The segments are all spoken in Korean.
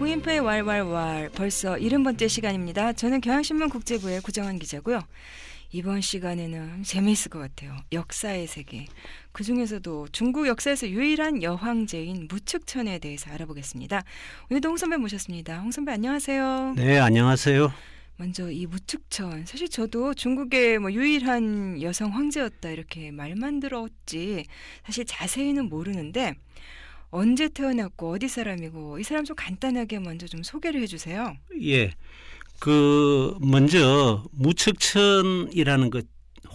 홍인표의 왈왈왈 벌써 70번째 시간입니다. 저는 경향신문 국제부의 구정환 기자고요. 이번 시간에는 재미있을 것 같아요. 역사의 세계. 그중에서도 중국 역사에서 유일한 여황제인 무측천에 대해서 알아보겠습니다. 오늘도 홍 선배 모셨습니다. 홍 선배 안녕하세요. 네, 안녕하세요. 먼저 이 무측천, 사실 저도 중국의 유일한 여성 황제였다 이렇게 말만 들었지 사실 자세히는 모르는데 언제 태어났고 어디 사람이고 이 사람 좀 간단하게 먼저 좀 소개를 해주세요. 예, 먼저 무측천이라는 그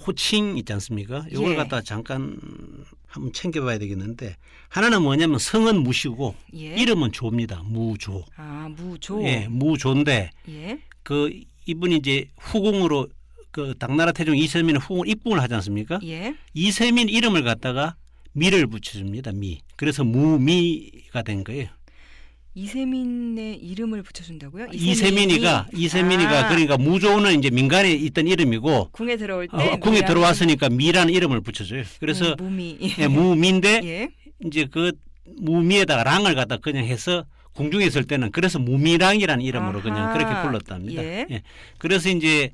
호칭 있지 않습니까? 이걸 예. 갖다 잠깐 한번 챙겨봐야 되겠는데, 하나는 뭐냐면 성은 무시고 예. 이름은 조입니다. 무조. 아, 무조. 예, 무조인데 예. 이분이 이제 후궁으로 당나라 태종 이세민의 후궁 입궁을 하지 않습니까? 예. 이세민 이름을 갖다가 미를 붙여줍니다. 미. 그래서 무미가 된 거예요. 이세민의 이름을 붙여준다고요? 이세민이가 그러니까 무조는 이제 민간에 있던 이름이고 궁에 들어올 때 궁에 들어왔으니까 미라는 이름을 붙여줘요. 그래서 무미. 예, 무미인데 예. 이제 그 무미에다가 랑을 갖다 그냥 해서 궁중에 있을 때는 그래서 무미랑이라는 이름으로 아하. 그냥 그렇게 불렀답니다. 예. 예. 그래서 이제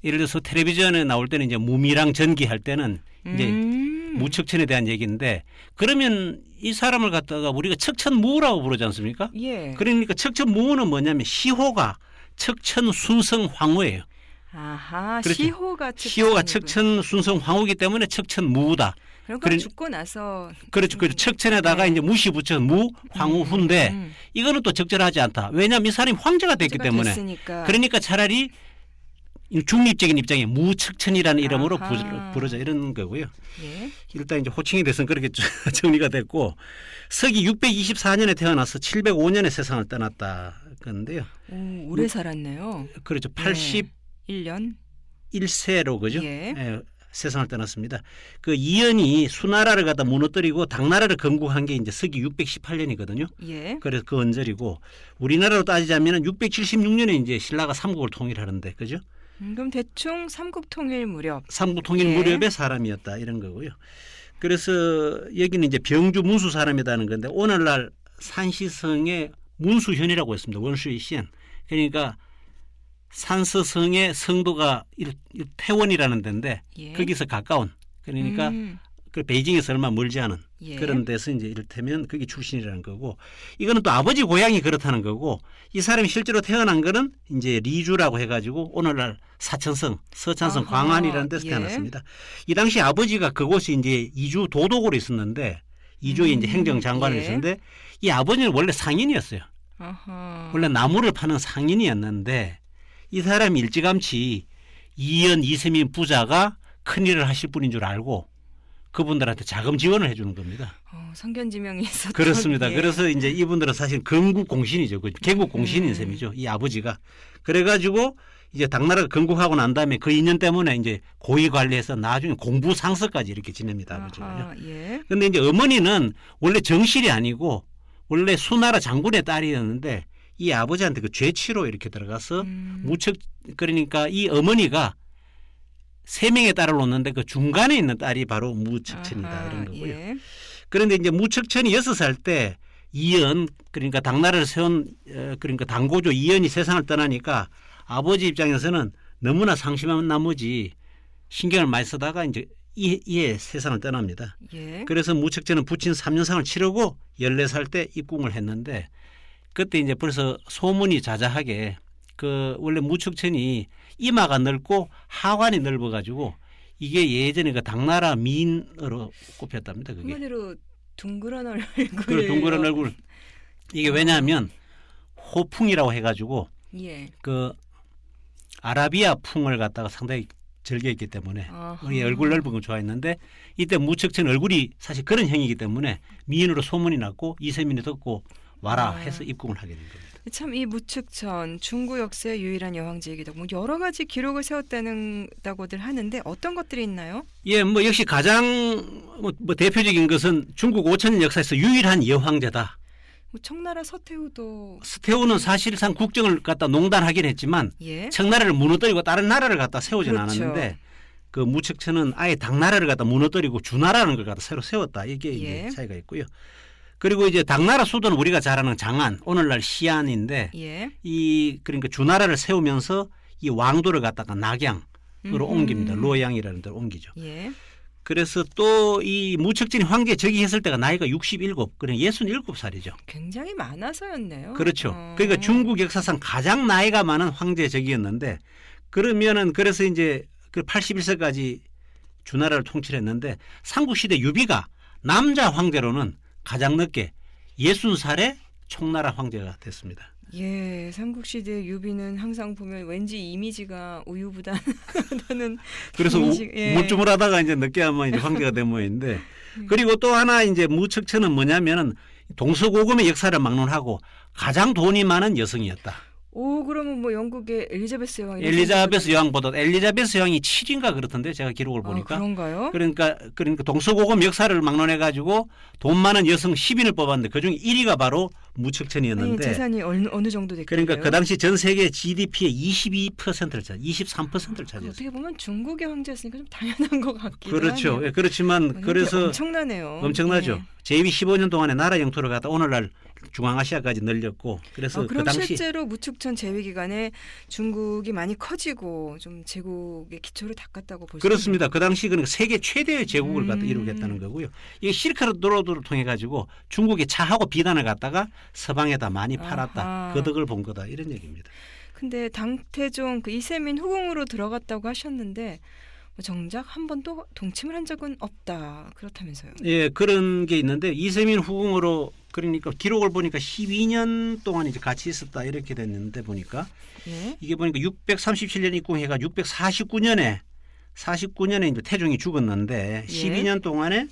예를 들어서 텔레비전에 나올 때는 이제 무미랑 전기할 때는 이제 무측천에 대한 얘기인데, 그러면 이 사람을 갖다가 우리가 척천무라고 부르지 않습니까? 예. 그러니까 척천무는 뭐냐면 시호가 척천순성황후예요. 아하. 그렇죠. 시호가 척천순성황후이기 때문에 척천무다. 그러니까 죽고 나서 그렇죠. 척천에다가 네. 이제 무시 붙여서 무황후인데 이거는 또 적절하지 않다. 왜냐하면 이 사람이 황제가 됐기 때문에. 됐으니까. 그러니까 차라리 중립적인 입장에 무측천이라는 이름으로 아하. 부르자 이런 거고요. 예. 일단 이제 호칭에 대해서는 그렇게 정리가 됐고, 서기 624년에 태어나서 705년에 세상을 떠났다 그런데요. 오, 오래 살았네요. 그렇죠. 네. 1년. 81세로 그죠? 예. 예, 세상을 떠났습니다. 그 이연이 수나라를 갖다 무너뜨리고 당나라를 건국한 게 이제 서기 618년이거든요. 예. 그래서 그 언저리고, 우리나라로 따지자면은 676년에 이제 신라가 삼국을 통일하는데, 그죠? 그럼 대충 삼국 통일 무렵. 삼국 통일 예. 무렵의 사람이었다 이런 거고요. 그래서 여기는 이제 병주 문수 사람이라는 건데, 오늘날 산시성의 문수현이라고 했습니다. 원수의 시현. 그러니까 산서성의 성도가 태원이라는 데인데 예. 거기서 가까운, 그러니까 그 베이징에서 얼마 멀지 않은 예. 그런 데서 이제 이를테면 거기 출신이라는 거고, 이거는 또 아버지 고향이 그렇다는 거고, 이 사람이 실제로 태어난 거는 이제 리주라고 해가지고 오늘날 사천성, 서천성, 아하. 광안이라는 데서 예. 태어났습니다. 이 당시 아버지가 그곳이 이제 이주 도독으로 있었는데, 이주의 이제 행정장관을 예. 했었는데, 이 아버지는 원래 상인이었어요. 아하. 원래 나무를 파는 상인이었는데, 이 사람이 일찌감치 이연 이세민 부자가 큰일을 하실 분인 줄 알고 그분들한테 자금 지원을 해주는 겁니다. 성견지명이 있었던. 그렇습니다. 예. 그래서 이제 이분들은 사실 건국공신이죠. 개국공신인 셈이죠. 이 아버지가. 그래가지고 이제 당나라가 건국하고 난 다음에 그 인연 때문에 이제 고위 관리해서 나중에 공부상서까지 이렇게 지냅니다. 아버지가요. 예. 그런데 이제 어머니는 원래 정실이 아니고 원래 수나라 장군의 딸이었는데, 이 아버지한테 그 죄치로 이렇게 들어가서 그러니까 이 어머니가 3명의 딸을 놓는데 그 중간에 있는 딸이 바로 무측천이다. 아하. 이런 거고요. 예. 그런데 이제 무측천이 6살 때 이연, 그러니까 당나라를 세운 그러니까 당고조 이연이 세상을 떠나니까 아버지 입장에서는 너무나 상심한 나머지 신경을 많이 쓰다가 이제 이에 세상을 떠납니다. 예. 그래서 무측천은 부친 3년상을 치르고 14살 때 입궁을 했는데, 그때 이제 벌써 소문이 자자하게 원래 무측천이 이마가 넓고 하관이 넓어가지고 이게 예전에 그 당나라 미인으로 꼽혔답니다. 그게. 한마디로 둥그런 얼굴. 그 동그란 얼굴. 이게 왜냐하면 호풍이라고 해가지고 예. 그 아라비아 풍을 갖다가 상당히 즐겨했기 때문에 우리 얼굴 넓은 거 좋아했는데, 이때 무측천 얼굴이 사실 그런 형이기 때문에 미인으로 소문이 났고 이세민이 듣고 와라 해서 입궁을 하게 된 겁니다. 참 이 무측천 중국 역사의 유일한 여황제이기도 하고 여러 가지 기록을 세웠다고들 하는데 어떤 것들이 있나요? 예, 역시 가장 대표적인 것은 중국 5천년 역사에서 유일한 여황제다. 청나라 서태후도. 서태후는 사실상 국정을 갖다 농단하긴 했지만 예. 청나라를 무너뜨리고 다른 나라를 갖다 세우진 그렇죠. 않았는데, 그 무측천은 아예 당나라를 갖다 무너뜨리고 주나라는 걸 갖다 새로 세웠다. 이게 예. 이제 차이가 있고요. 그리고 이제 당나라 수도는 우리가 잘 아는 장안, 오늘날 시안인데 예. 이 그러니까 주나라를 세우면서 이 왕도를 갖다가 낙양으로 옮깁니다. 로양이라는 데로 옮기죠. 예. 그래서 또 이 무척진이 황제 즉위했을 때가 나이가 67, 그러니까 67살이죠. 굉장히 많아서였네요. 그렇죠. 그러니까 중국 역사상 가장 나이가 많은 황제 즉위였는데 그러면은 그래서 이제 그 81세까지 주나라를 통치했는데 삼국시대 유비가 남자 황제로는 가장 늦게 60살에 총나라 황제가 됐습니다. 예, 삼국시대 유비는 항상 보면 왠지 이미지가 우유부단하다는 그래서 이미지, 예. 우물쭈물하다가 이제 늦게 하면 이제 황제가 된 모양인데 그리고 또 하나 이제 무척천은 뭐냐면은 동서고금의 역사를 막론하고 가장 돈이 많은 여성이었다. 오, 그러면 뭐 영국의 엘리자베스 여왕 엘리자베스 여왕보다 엘리자베스 여왕이 7인가 그렇던데 제가 기록을 보니까. 그런가요? 그러니까 동서고금 역사를 막론해 가지고 돈 많은 여성 10인을 뽑았는데 그중에 1위가 바로 무척천이었는데 재산이 어느 정도 됐길래요? 그러니까 그 당시 전 세계 GDP의 22%를 23%를 차지했어요. 어떻게 보면 중국의 황제였으니까 좀 당연한 것 같기도 그렇죠. 하네요. 예, 그렇지만 그래서 엄청나네요. 엄청나죠. 예. 제2 15년 동안에 나라 영토를 갖다 오늘날 중앙아시아까지 늘렸고 그래서 그럼 그 당시 실제로 무축천 제위 기간에 중국이 많이 커지고 좀 제국의 기초를 닦았다고 볼 수 그렇습니다. 그 당시 그러니까 세계 최대의 제국을 갖다 음. 이루겠다는 거고요. 이게 실크로드를 통해 가지고 중국이 차하고 비단을 갖다가 서방에다 많이 팔았다. 아하. 그 덕을 본 거다 이런 얘기입니다. 근데 당태종 그 이세민 후궁으로 들어갔다고 하셨는데 뭐 정작 한 번도 동침을 한 적은 없다. 그렇다면서요. 예, 그런 게 있는데 이세민 후궁으로 그러니까 기록을 보니까 12년 동안 이제 같이 있었다 이렇게 됐는데 보니까 예. 이게 보니까 637년 입궁해가 649년에 이제 태종이 죽었는데 예. 12년 동안에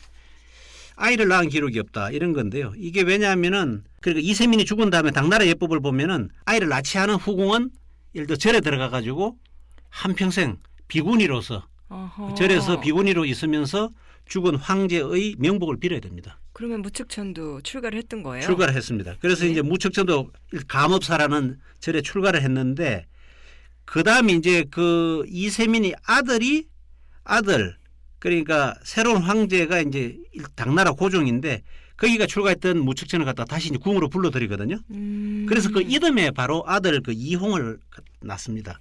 아이를 낳은 기록이 없다 이런 건데요. 이게 왜냐하면은 그러니까 이세민이 죽은 다음에 당나라 예법을 보면은 아이를 낳지 않은 후궁은 예를 들어 절에 들어가 가지고 한평생 비구니로서 어허. 절에서 비구니로 있으면서 죽은 황제의 명복을 빌어야 됩니다. 그러면 무축천도 출가를 했던 거예요? 출가를 했습니다. 그래서 예. 이제 무척천도 감업사라는 절에 출가를 했는데 그 다음에 이제 그 이세민이 아들 그러니까 새로운 황제가 이제 당나라 고종인데 거기가 출가했던 무척천을 갖다 다시 이제 궁으로 불러들이거든요. 그래서 그 이듬해 바로 아들 그 이홍을 낳습니다.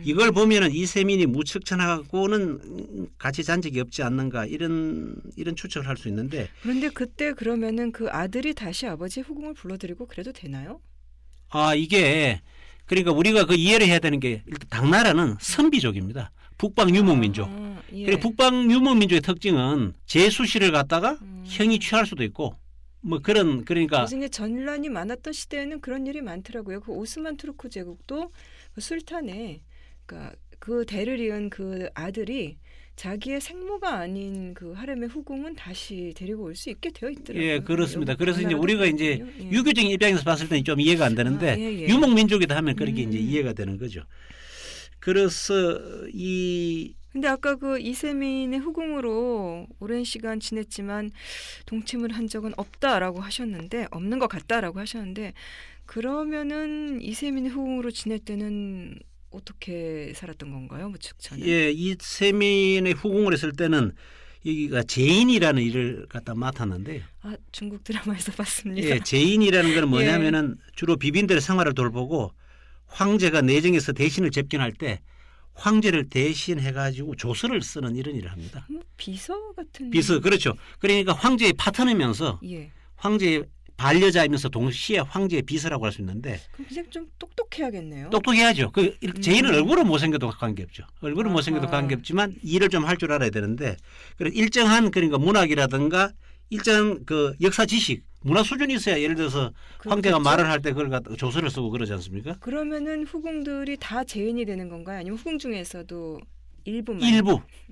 이걸 보면은 이세민이 무척천하고는 같이 잔 적이 없지 않는가 이런 추측을 할 수 있는데 그런데 그때 그러면은 그 아들이 다시 아버지 후궁을 불러들이고 그래도 되나요? 이게 그러니까 우리가 그 이해를 해야 되는 게 일단 당나라는 선비족입니다. 북방 유목민족. 예. 그리고 북방 유목민족의 특징은 제수씨를 갖다가 형이 취할 수도 있고 뭐 그러니까 그래서 이제 전란이 많았던 시대에는 그런 일이 많더라고요. 그 오스만 투르크 제국도 그 술탄에 그러니까 그 대를 이은 그 아들이 자기의 생모가 아닌 그 하렘의 후궁은 다시 데리고 올 수 있게 되어 있더라고요. 예, 그렇습니다. 여기 그래서 이제 당나라도 우리가 이제 그렇거든요. 예. 유교적인 입장에서 봤을 때는 좀 이해가 안 되는데 예, 예. 유목민족이다 하면 그렇게 이제 이해가 되는 거죠. 그래서 근데 아까 그 이세민의 후궁으로 오랜 시간 지냈지만 동침을 한 적은 없다라고 하셨는데 없는 것 같다라고 하셨는데 그러면은 이세민의 후궁으로 지낼 때는 어떻게 살았던 건가요, 무축천은? 예, 이세민의 후궁을 했을 때는 여기가 제인이라는 일을 갖다 맡았는데요. 중국 드라마에서 봤습니다. 예, 제인이라는 건 뭐냐면은 주로 비빈들의 생활을 돌보고 황제가 내정에서 대신을 접견할 때 황제를 대신해 가지고 조서를 쓰는 이런 일을 합니다. 뭐 비서 같은 비서 그렇죠. 그러니까 황제의 파트너면서 예. 황제의 반려자이면서 동시에 황제의 비서라고 할 수 있는데 그럼 그냥 좀 똑똑해야겠네요. 똑똑해야죠. 그 제인은 얼굴은 못생겨도 관계없죠. 얼굴은 아하. 못생겨도 관계없지만 일을 좀 할 줄 알아야 되는데 그래 일정한 그러니까 문학이라든가 일정한 그 역사 지식 문화 수준이 있어야 예를 들어서 황제가 그렇겠죠? 말을 할 때 그걸 갖다 조서를 쓰고 그러지 않습니까? 그러면은 후궁들이 다 제인이 되는 건가요? 아니면 후궁 중에서도 일부만?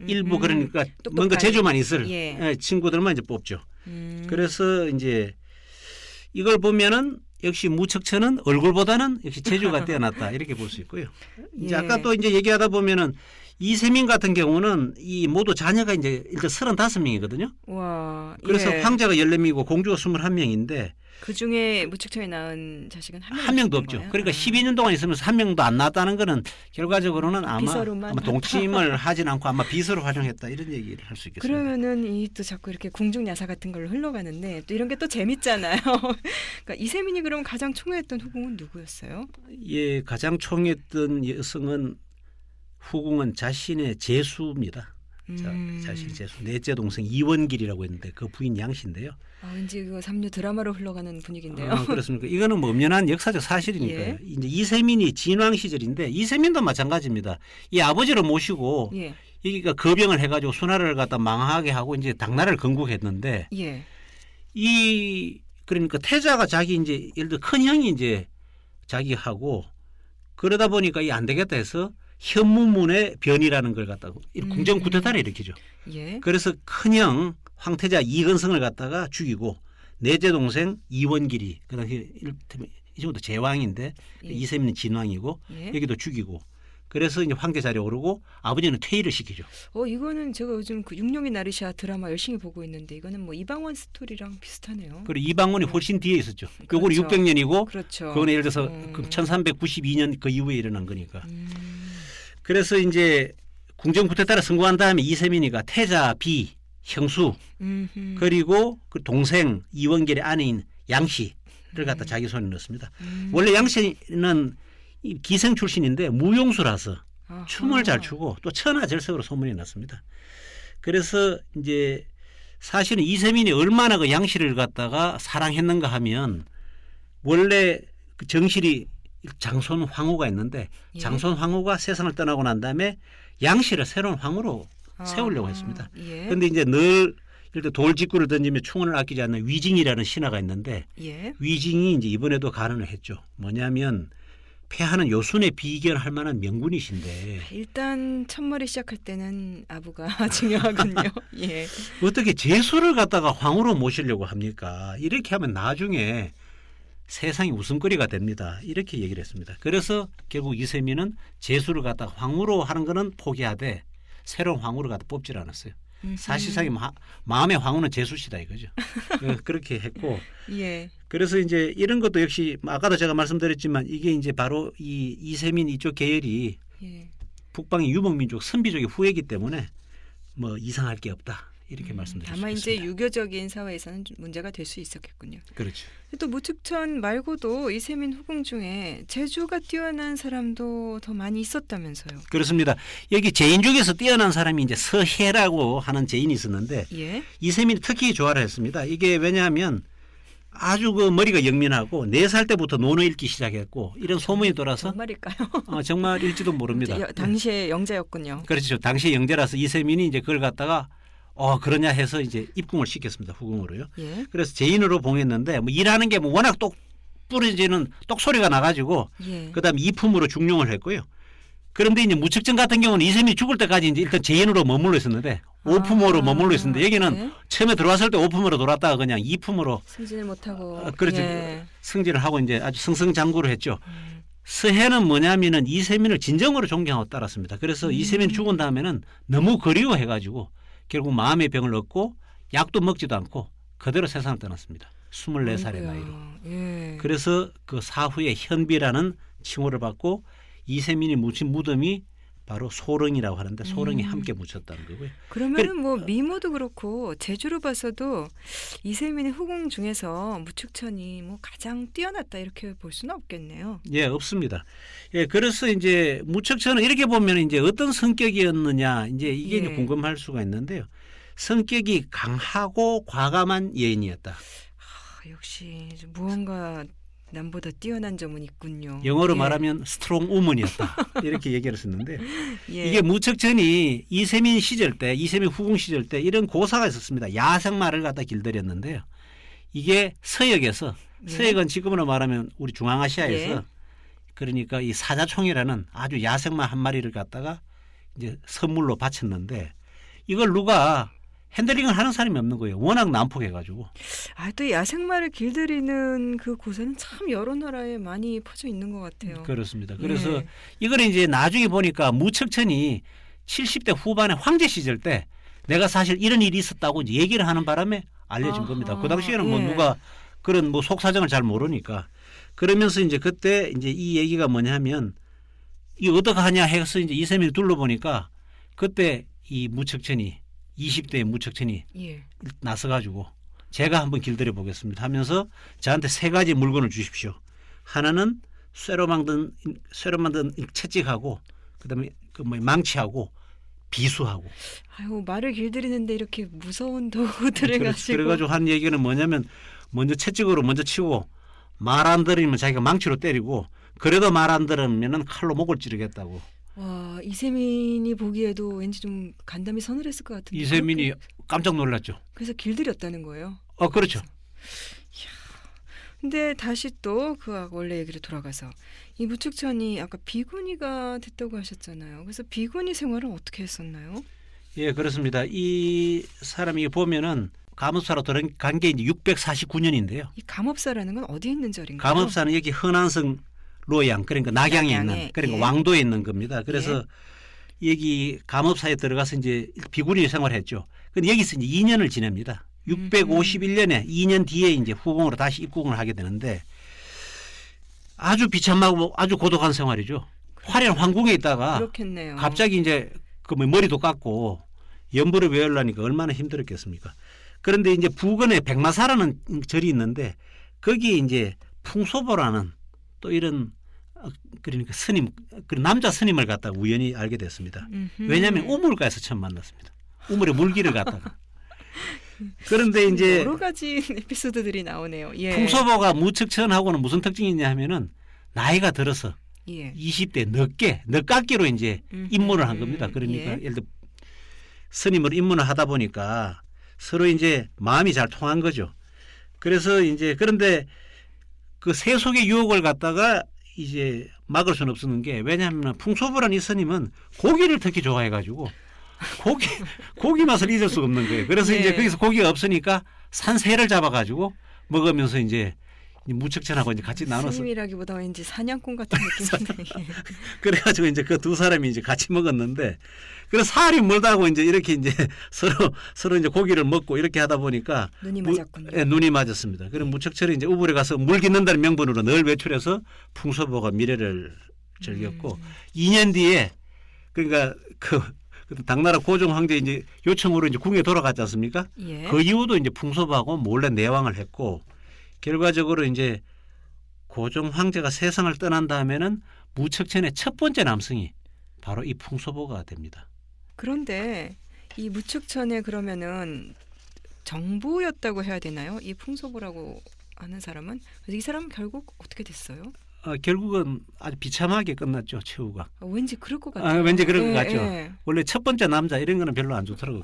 일부 그러니까 똑똑한. 뭔가 재주만 있을 예. 친구들만 이제 뽑죠. 그래서 이제 이걸 보면은 역시 무척천은 얼굴보다는 역시 재주가 뛰어났다 이렇게 볼 수 있고요. 이제 예. 아까 또 이제 얘기하다 보면은 이세민 같은 경우는 이 모두 자녀가 이제 일단 35명이거든요. 와. 그래서 예. 황제가 14명이고 공주가 21명인데 그 중에 무측천이 낳은 자식은 한 명도 없죠. 거예요? 그러니까 12년 동안 있으면서 한 명도 안 낳았다는 거는 결과적으로는 아마 비서로만 동침을 하진 않고 아마 비서로 활용했다 이런 얘기를 할 수 있겠습니다. 그러면은 이 또 자꾸 이렇게 궁중야사 같은 걸로 흘러가는데 또 이런 게 또 재밌잖아요. 그러니까 이세민이 그럼 가장 총애했던 후궁은 누구였어요? 예, 가장 총했던 여성은 후궁은 자신의 제수입니다. 자신의 제수. 넷째 동생 이원길이라고 했는데 그 부인 양씨인데요. 아, 왠지 그 삼류 드라마로 흘러가는 분위기인데요. 그렇습니까? 이거는 뭐 엄연한 역사적 사실이니까요. 예. 이제 이세민이 진왕 시절인데 이세민도 마찬가지입니다. 이 아버지를 모시고 예. 여기가 거병을 해가지고 수나라를 갖다 망하게 하고 이제 당나라를 건국했는데 예. 이 그러니까 태자가 자기 이제 예를 들어 큰 형이 이제 자기하고 그러다 보니까 이 안 되겠다 해서 현무문의 변이라는 걸 갖다가 궁정 구태타를 일으키죠. 예. 그래서 큰형 황태자 이건성을 갖다가 죽이고 넷째 동생 이원길이 그 당시 이를테면 이 정도 제왕인데 예. 이세민은 진왕이고 예. 여기도 죽이고 그래서 이제 황제 자리에 오르고 아버지는 퇴위를 시키죠. 이거는 제가 요즘 그 육룡이 나르샤 드라마 열심히 보고 있는데 이거는 뭐 이방원 스토리랑 비슷하네요. 그리고 이방원이 훨씬 뒤에 있었죠. 요거는 그렇죠. 600년이고 그렇죠. 그거는 예를 들어서 그 1392년 그 이후에 일어난 거니까. 음. 그래서 이제 궁정 구태타를 성공한 다음에 이세민이가 태자 비 형수 그리고 그 동생 이원길의 아내인 양씨를 갖다 자기 손에 넣습니다. 원래 양씨는 이 기생 출신인데 무용수라서 아하. 춤을 잘 추고 또 천하절석으로 소문이 났습니다. 그래서 이제 사실은 이세민이 얼마나 그 양씨를 갖다가 사랑했는가 하면 원래 그 정실이 장손 황후가 있는데 예. 장손 황후가 세상을 떠나고 난 다음에 양씨를 새로운 황후로 세우려고 했습니다. 예. 그런데 이제 늘 예를 들어 돌직구를 던지며 충원을 아끼지 않는 위징이라는 신하가 있는데 예. 위징이 이제 이번에도 가능을 했죠. 뭐냐면 패하는 요순에 비견할 만한 명군이신데 일단 첫머리 시작할 때는 아부가 중요하군요. 예. 어떻게 제수를 갖다가 황후로 모시려고 합니까? 이렇게 하면 나중에 세상이 웃음거리가 됩니다. 이렇게 얘기를 했습니다. 그래서 결국 이세민은 제수를 갖다가 황후로 하는 거는 포기하되 새로운 황후를 갖다 뽑질 않았어요. 사실상의 마음의 황후는 제수시다 이거죠. 그렇게 했고 예. 그래서 이제 이런 것도 역시 아까도 제가 말씀드렸지만 이게 이제 바로 이 이세민 이쪽 계열이 예. 북방의 유목민족 선비족의 후예이기 때문에 뭐 이상할 게 없다 이렇게 말씀드릴 수 다만 이제 있습니다. 유교적인 사회에서는 좀 문제가 될 수 있었겠군요. 그렇죠. 또 무측천 말고도 이세민 후궁 중에 재주가 뛰어난 사람도 더 많이 있었다면서요. 그렇습니다. 여기 제인 중에서 뛰어난 사람이 이제 서해라고 하는 제인이 있었는데 예. 이세민이 특히 좋아를 했습니다. 이게 왜냐하면 아주 그 머리가 영민하고 4살 때부터 논어 읽기 시작했고 이런 소문이 돌아서 정말일까요? 정말일지도 모릅니다. 당시에 영자였군요. 그렇죠. 당시 영재라서 이세민이 이제 그걸 갖다가 그러냐 해서 이제 입궁을 시켰습니다. 후궁으로요. 예. 그래서 제인으로 봉했는데 뭐 일하는 게 뭐 워낙 똑 부러지는 똑소리가 나가지고 예. 그다음 이품으로 중용을 했고요. 그런데 이제 무측정 같은 경우는 이세민이 죽을 때까지 이제 일단 제인으로 머물러 있었는데 오품으로 머물러 있었는데 여기는 네. 처음에 들어왔을 때 오품으로 돌았다가 그냥 이품으로 승진을 못하고. 그렇죠. 예. 승진을 하고 이제 아주 승승장구를 했죠. 서해는 뭐냐면은 이세민을 진정으로 존경하고 따랐습니다. 그래서 이세민이 죽은 다음에는 너무 그리워해가지고 결국 마음의 병을 얻고 약도 먹지도 않고 그대로 세상을 떠났습니다. 24살의 아이고야. 나이로. 예. 그래서 그 사후에 현비라는 칭호를 받고 이세민이 묻힌 무덤이 바로 소릉이라고 하는데 소릉이 함께 묻혔다는 거고요. 그러면은 뭐 미모도 그렇고 재주로 봐서도 이세민의 후궁 중에서 무측천이 뭐 가장 뛰어났다 이렇게 볼 수는 없겠네요. 예, 없습니다. 예, 그래서 이제 무척천은 이렇게 보면 이제 어떤 성격이었느냐 이제 이게 이제 예. 궁금할 수가 있는데요. 성격이 강하고 과감한 여인이었다. 역시 좀 무언가 남보다 뛰어난 점은 있군요. 영어로 예. 말하면 스트롱 우먼이었다. 이렇게 얘기를 했었는데 예. 이게 무척천이 이세민 시절 때, 이세민 후궁 시절 때 이런 고사가 있었습니다. 야생마를 갖다 길들였는데요. 이게 서역에서 예. 서역은 지금으로 말하면 우리 중앙아시아에서 예. 그러니까 이 사자총이라는 아주 야생마 한 마리를 갖다가 이제 선물로 바쳤는데 이걸 누가 핸들링을 하는 사람이 없는 거예요. 워낙 난폭해가지고. 또 야생마를 길들이는 그 고사는 참 여러 나라에 많이 퍼져 있는 것 같아요. 그렇습니다. 그래서 예. 이거는 이제 나중에 보니까 무척천이 70대 후반에 황제 시절 때 내가 사실 이런 일이 있었다고 이제 얘기를 하는 바람에 알려진 아하, 겁니다. 그 당시에는 뭐 예. 누가 그런 뭐 속사정을 잘 모르니까 그러면서 이제 그때 이제 이 얘기가 뭐냐면 이 어떡하냐 해서 이제 이세민이 둘러보니까 그때 이 무척천이 20대의 무척천이 예. 나서가지고 제가 한번 길들여 보겠습니다 하면서 저한테 세 가지 물건을 주십시오. 하나는 쇠로 만든 채찍하고 그다음에 그 뭐 망치하고 비수하고. 아유 말을 길들이는데 이렇게 무서운 도구들을 가지고. 그래가지고 한 얘기는 뭐냐면 먼저 채찍으로 먼저 치고 말 안 들으면 자기가 망치로 때리고 그래도 말 안 들으면은 칼로 목을 찌르겠다고. 와 이세민이 보기에도 왠지 좀 간담이 서늘했을 것 같은데. 이세민이 깜짝 놀랐죠. 그래서 길들였다는 거예요. 그렇죠. 근데 다시 또 그 원래 얘기로 돌아가서 이 무축천이 아까 비구니가 됐다고 하셨잖아요. 그래서 비구니 생활은 어떻게 했었나요? 예, 그렇습니다. 이 사람이 보면은 감업사로 들어간 게 이제 649년인데요. 이 감업사라는 건 어디에 있는 절인가요? 감업사는 여기 흥안성 로양 그러니까 낙양에 있는 그러니까 예. 왕도에 있는 겁니다. 그래서 여기 감업사에 들어가서 이제 비구니 생활했죠. 근데 여기서 이제 2년을 지냅니다. 651년에 2년 뒤에 이제 후궁으로 다시 입궁을 하게 되는데 아주 비참하고 아주 고독한 생활이죠. 화려한 황궁에 있다가 그렇겠네요. 갑자기 이제 그 머리도 깎고 연불을 외우려니까 얼마나 힘들었겠습니까. 그런데 이제 부근에 백마사라는 절이 있는데 거기에 이제 풍소보라는 또 이런 그러니까 스님 그 남자 스님을 갖다가 우연히 알게 됐습니다. 왜냐하면 우물가에서 처음 만났습니다. 우물에 물기를 갖다가. 그런데 이제 여러 가지 에피소드들이 나오네요. 예. 풍소보가 무척천하고는 무슨 특징이 있냐 하면은 나이가 들어서 예. 20대 늦깎이로 이제 입문을 한 겁니다. 그러니까 예를 들어 스님으로 입문을 하다 보니까 서로 이제 마음이 잘 통한 거죠. 그래서 이제 그런데 그 세속의 유혹을 갖다가 이제 막을 수는 없었는 게 왜냐하면 풍소보라는 이 스님은 고기를 특히 좋아해가지고 고기 맛을 잊을 수가 없는 거예요. 그래서 예. 이제 거기서 고기가 없으니까 산새를 잡아가지고 먹으면서 이제 무척천하고 이제 같이 나눠서 스님이라기보다 왠지 사냥꾼 같은 느낌인데. 예. 그래가지고 이제 그 두 사람이 이제 같이 먹었는데 그래서 사흘이 멀다고 이제 이렇게 이제 서로 이제 고기를 먹고 이렇게 하다 보니까 눈이 맞았군요. 예, 눈이 맞았습니다. 그럼 무척철이 이제 우물에 가서 물 깃는다는 명분으로 늘 외출해서 풍소보가 미래를 즐겼고 2년 뒤에 그러니까 그 당나라 고종 황제 이제 요청으로 이제 궁에 돌아갔지 않습니까? 예. 그 이후도 이제 풍소보하고 몰래 내왕을 했고 결과적으로 이제 고종 황제가 세상을 떠난 다음에는 무척천의 첫 번째 남성이 바로 이 풍소보가 됩니다. 그런데 이 무축천에 그러면은 정부였다고 해야 되나요? 이 풍소보라고 하는 사람은 그래서 이 사람은 결국 어떻게 됐어요? 결국은 아주 비참하게 끝났죠. 최후가. 왠지 그럴 것 같아요. 왠지 그럴 것 예, 같죠. 예. 원래 첫 번째 남자 이런 거는 별로 안 좋더라고요.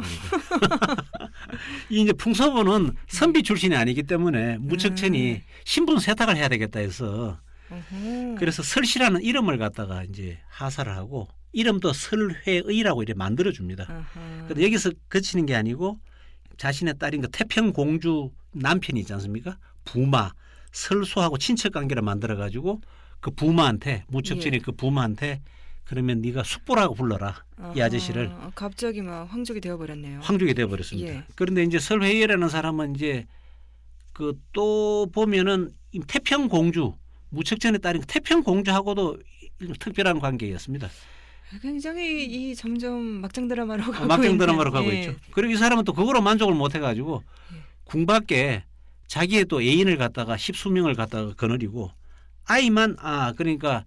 이 이제 풍소보는 선비 출신이 아니기 때문에 무척천이 신분 세탁을 해야 되겠다 해서 그래서 설씨라는 이름을 갖다가 이제 하사를 하고 이름도 설회의라고 이렇게 만들어 줍니다. 근데 여기서 그치는 게 아니고 자신의 딸인 그 태평공주 남편이 있지 않습니까? 부마 설소하고 친척 관계를 만들어 가지고 그 부마한테 무척천이 그 부마한테 그러면 네가 숙보라고 불러라 이 아저씨를. 갑자기 막 황족이 되어버렸네요. 황족이 되어버렸습니다. 예. 그런데 이제 설회의라는 사람은 이제 그 또 보면은 이 태평공주 무척천의 딸인 태평공주하고도 특별한 관계였습니다. 굉장히 이 점점 막장 드라마로 가고 막장 드라마로 있는, 가고 예. 있죠. 그리고 이 사람은 또 그거로 만족을 못 해가지고 궁 밖에 자기의 또 애인을 갖다가 10수명을 갖다가 거느리고 아이만 그러니까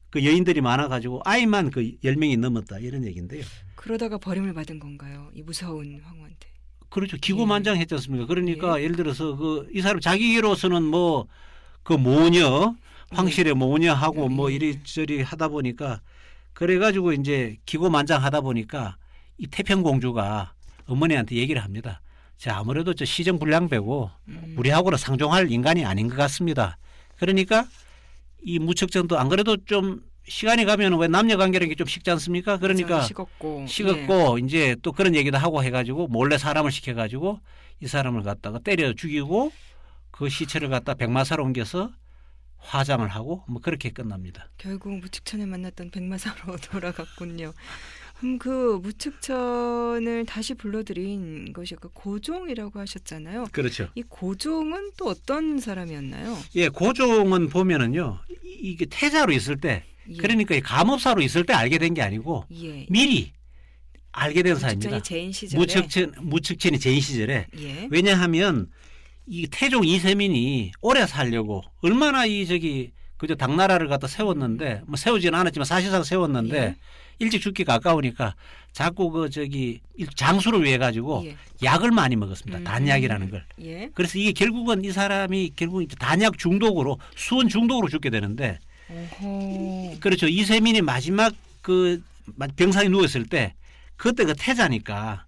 그 여인들이 많아가지고 아이만 그 10명이 넘었다 이런 얘기인데요. 그러다가 버림을 받은 건가요? 이 무서운 황후한테. 그렇죠. 기고만장했지 않습니까? 그러니까 예를 들어서 그 이 사람 자기로서는 뭐 그 모녀 황실의 모녀하고 뭐 이리저리 하다 보니까 그래가지고 이제 기고만장하다 보니까 이 태평공주가 어머니한테 얘기를 합니다. 자, 아무래도 저 시정불량배고 우리하고는 상종할 인간이 아닌 것 같습니다. 그러니까 이 무척천도 안 그래도 좀 시간이 가면 왜 남녀 관계라는 게 좀 식지 않습니까? 그러니까 식었고 이제 또 그런 얘기도 하고 해가지고 몰래 사람을 시켜가지고 이 사람을 갖다가 때려 죽이고 그 시체를 갖다 백마사로 옮겨서 화장을 하고 뭐 그렇게 끝납니다. 결국 무축천에 만났던 백마사로 돌아갔군요. 그 무측천을 다시 불러들인 것이 그 고종이라고 하셨잖아요. 그렇죠. 이 고종은 또 어떤 사람이었나요? 예, 고종은 보면은요, 이게 태자로 있을 때, 예. 그러니까 이 감업사로 있을 때 알게 된 게 아니고 예. 미리 알게 된 사입니다. 무측천이 재인 시절에. 무측천이 재인 시절에. 예. 왜냐하면 이 태종 이세민이 오래 살려고 얼마나 그저 당나라를 갖다 세웠는데 뭐 세우지는 않았지만 사실상 세웠는데 예. 일찍 죽기 가까우니까 자꾸 장수를 위해 가지고 예. 약을 많이 먹었습니다. 단약이라는 걸. 예. 그래서 이게 결국은 이 사람이 결국 단약 중독으로 수은 중독으로 죽게 되는데 오호. 그렇죠. 이세민이 마지막 그 병상에 누웠을 때 그때 그 태자니까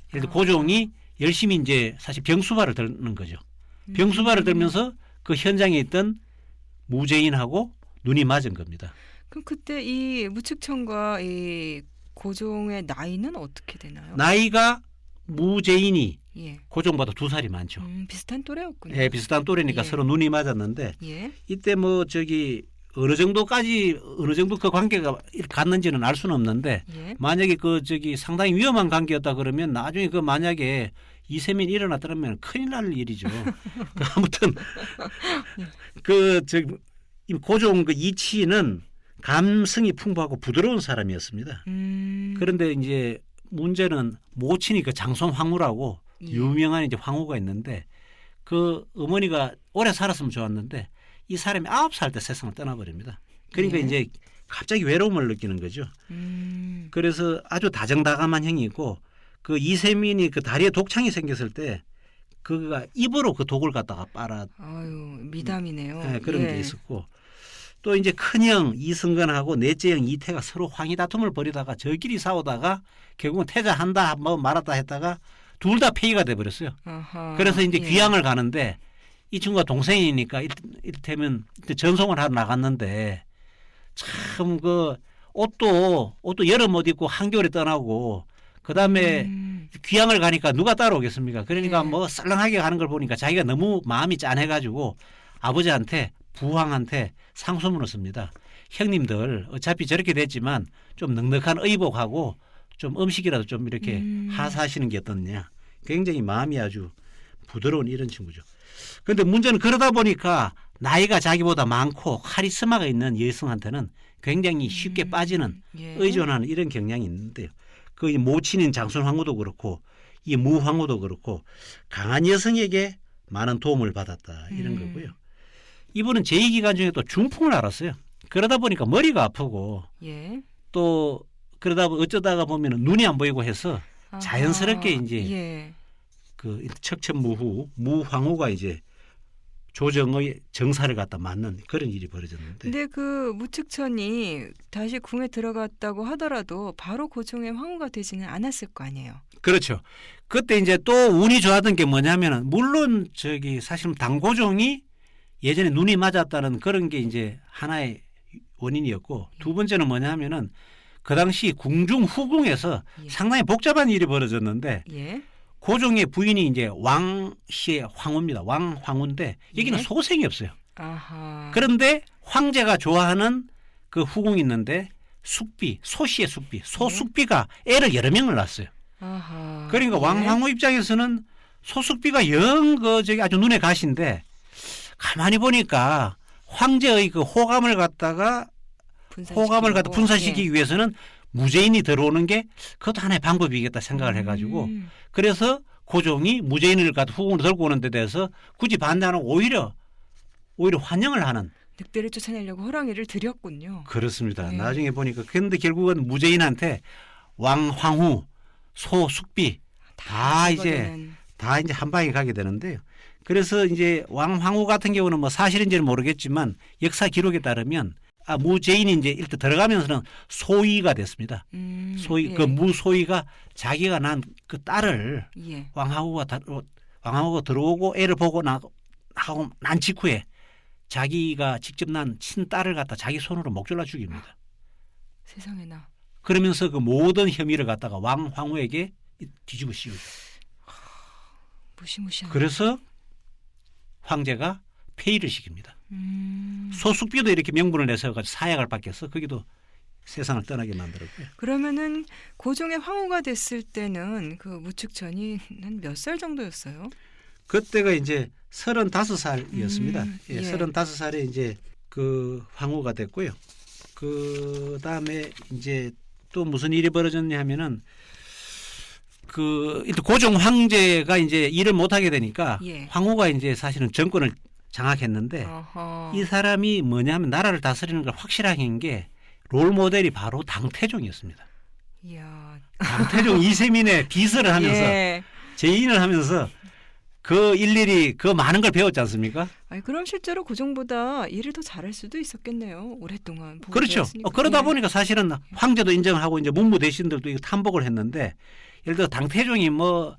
예를 들어 고종이 열심히 이제 사실 병수발을 들는 거죠. 병수발을 들면서 그 현장에 있던 무죄인하고 눈이 맞은 겁니다. 그럼 그때 이 무측천과 이 고종의 나이는 어떻게 되나요? 나이가 무죄인이 예. 고종보다 2살이 많죠. 비슷한 또래였군요. 예, 비슷한 또래니까 예. 서로 눈이 맞았는데 예. 이때 어느 정도 그 관계가 갔는지는 알 수는 없는데 예. 만약에 상당히 위험한 관계였다 그러면 나중에 만약에 이세민이 일어났더라면 큰일 날 일이죠. 아무튼 이 고종 이치는 감성이 풍부하고 부드러운 사람이었습니다. 그런데 이제 문제는 모친이 장손황후라고 예. 유명한 이제 황후가 있는데 그 어머니가 오래 살았으면 좋았는데 이 사람이 9살 때 세상을 떠나버립니다. 그러니까 예. 이제 갑자기 외로움을 느끼는 거죠. 그래서 아주 다정다감한 형이고 그 이세민이 그 다리에 독창이 생겼을 때 그가 입으로 그 독을 갖다가 빨아 아유, 미담이네요. 네, 그런 예. 게 있었고 또 이제 큰형 이승건하고 넷째 형 이태가 서로 황희 다툼을 벌이다가 저끼리 싸우다가 결국은 태자한다 뭐 말았다 했다가 둘 다 폐위가 돼 버렸어요. 아하. 그래서 이제 예. 귀향을 가는데 이 친구가 동생이니까 이를테면 전송을 하러 나갔는데 참 옷도 여름 옷 입고 한겨울에 떠나고 그다음에 귀향을 가니까 누가 따라오겠습니까? 그러니까 예. 썰렁하게 가는 걸 보니까 자기가 너무 마음이 짠해가지고 아버지한테 부왕한테 상소문을 씁니다. 형님들 어차피 저렇게 됐지만 좀 넉넉한 의복하고 좀 음식이라도 좀 이렇게 하사하시는 게 어떻냐. 굉장히 마음이 아주 부드러운 이런 친구죠. 그런데 문제는 그러다 보니까 나이가 자기보다 많고 카리스마가 있는 여성한테는 굉장히 쉽게 빠지는 예. 의존하는 이런 경향이 있는데요. 그 모친인 장손황후도 그렇고 이 무황후도 그렇고 강한 여성에게 많은 도움을 받았다 이런 거고요. 이분은 제2기간 중에 또 중풍을 앓았어요. 그러다 보니까 머리가 아프고 예. 또 그러다 어쩌다가 보면 눈이 안 보이고 해서 아하. 자연스럽게 이제 예. 그 척천무후 무황후가 이제 조정의 정사를 갖다 맞는 그런 일이 벌어졌는데 근데 그 무측천이 다시 궁에 들어갔다고 하더라도 바로 고종의 황후가 되지는 않았을 거 아니에요. 그렇죠. 그때 이제 또 운이 좋았던 게 뭐냐면은 물론 사실 당고종이 예전에 눈이 맞았다는 그런 게 이제 하나의 원인이었고 두 번째는 뭐냐면은 그 당시 궁중 후궁에서 예. 상당히 복잡한 일이 벌어졌는데 예. 고종의 부인이 이제 왕씨의 황후입니다. 왕황후인데 여기는 예. 소생이 없어요. 아하. 그런데 황제가 좋아하는 그 후궁이 있는데 숙비, 소씨의 숙비, 소숙비가 애를 여러 명을 낳았어요. 아하. 그러니까 예. 왕황후 입장에서는 소숙비가 아주 눈에 가시인데 가만히 보니까 황제의 그 호감을 갖다 분산시키기 위해서는 무죄인이 들어오는 게 그것도 하나의 방법이겠다 생각을 해가지고 그래서 고종이 무죄인을 갖다 후궁으로 들고 오는 데 대해서 굳이 반대하는 오히려 환영을 하는 늑대를 쫓아내려고 호랑이를 들였군요. 그렇습니다. 네. 나중에 보니까 그런데 결국은 무죄인한테 왕황후, 소숙비 다 이제 한 방에 가게 되는데요. 그래서 이제 왕황후 같은 경우는 뭐 사실인지는 모르겠지만 역사 기록에 따르면 무죄인이 이제 일단 들어가면서는 소위가 됐습니다. 소위 예. 그 무소위가 자기가 난 그 딸을 예. 왕황후가 들어오고 애를 보고 난 직후에 자기가 직접 난 친딸을 갖다 자기 손으로 목 졸라 죽입니다. 세상에나. 그러면서 그 모든 혐의를 갖다가 왕황후에게 뒤집어 씌우죠. 무시무시한. 그래서 황제가 폐위를 시킵니다. 소숙비도 이렇게 명분을 내서 사약을 받겠어. 거기도 세상을 떠나게 만들었고요. 그러면은 고종의 황후가 됐을 때는 그 무측천이 한 몇 살 정도였어요? 그때가 이제 35살이었습니다. 예, 예. 35살에 이제 그 황후가 됐고요. 그 다음에 이제 또 무슨 일이 벌어졌냐 하면은 그 일단 고종 황제가 이제 일을 못하게 되니까 예. 황후가 이제 사실은 정권을 장악했는데 어허. 이 사람이 뭐냐면 나라를 다스리는 걸 확실하게 한 게 롤 모델이 바로 당태종이었습니다. 이야. 당태종 이세민의 비서를 하면서 예. 제인을 하면서 그 일일이 그 많은 걸 배웠지 않습니까? 아니, 그럼 실제로 고종보다 일을 더 잘할 수도 있었겠네요. 오랫동안 보고 그렇죠. 되었으니까. 그러다 예. 보니까 사실은 황제도 인정을 하고 이제 문무 대신들도 이거 탐복을 했는데 예를 들어 당태종이 뭐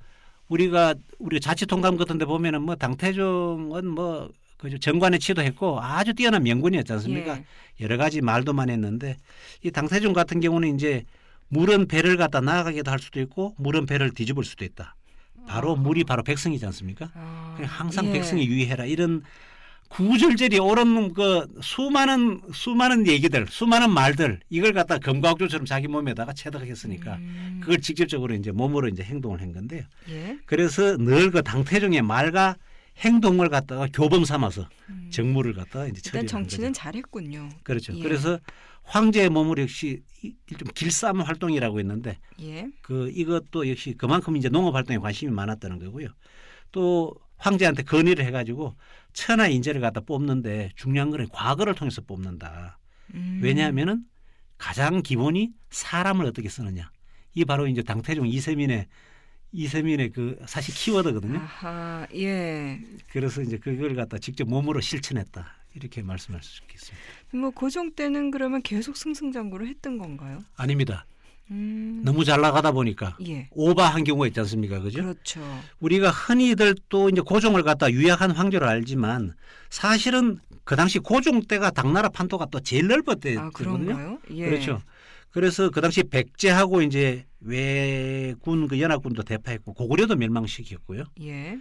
우리가 자치통감 같은 데 보면은 뭐 당태종은 뭐 그 정관에 치도했고 아주 뛰어난 명군이었지 않습니까? 예. 여러 가지 말도만 했는데 이 당태종 같은 경우는 이제 물은 배를 갖다 나가기도 할 수도 있고 물은 배를 뒤집을 수도 있다. 바로 물이 바로 백성이지 않습니까? 아, 그냥 항상 예. 백성이 유의해라 이런 구절절이 옳은 그 수많은 얘기들, 수많은 말들 이걸 갖다 검과학조처럼 자기 몸에다가 체득했으니까 그걸 직접적으로 이제 몸으로 이제 행동을 한 건데요. 예. 그래서 늘 그 당태종의 말과 행동을 갖다가 교범 삼아서 정무를 갖다가 이제 일단 처리한 정치는 거죠. 잘했군요. 그렇죠. 예. 그래서 황제의 몸으로 역시 좀 길쌈 활동이라고 있는데 예. 그 이것도 역시 그만큼 이제 농업 활동에 관심이 많았다는 거고요. 또 황제한테 건의를 해가지고 천하 인재를 갖다 뽑는데 중요한 거는 과거를 통해서 뽑는다. 왜냐하면은 가장 기본이 사람을 어떻게 쓰느냐. 이 바로 이제 당태종 이세민의 그 사실 키워드거든요. 아하, 예. 그래서 이제 그걸 갖다 직접 몸으로 실천했다. 이렇게 말씀할 수 있겠습니다. 뭐 고종 때는 그러면 계속 승승장구를 했던 건가요? 아닙니다. 너무 잘 나가다 보니까 예. 오바한 경우가 있지 않습니까? 그죠? 그렇죠. 우리가 흔히들 또 이제 고종을 갖다 유약한 황제로 알지만 사실은 그 당시 고종 때가 당나라 판도가 또 제일 넓었대거든요. 아, 그런가요? 예. 그렇죠. 그래서 그 당시 백제하고 이제 왜군 그 연합군도 대파했고 고구려도 멸망시켰고요. 예.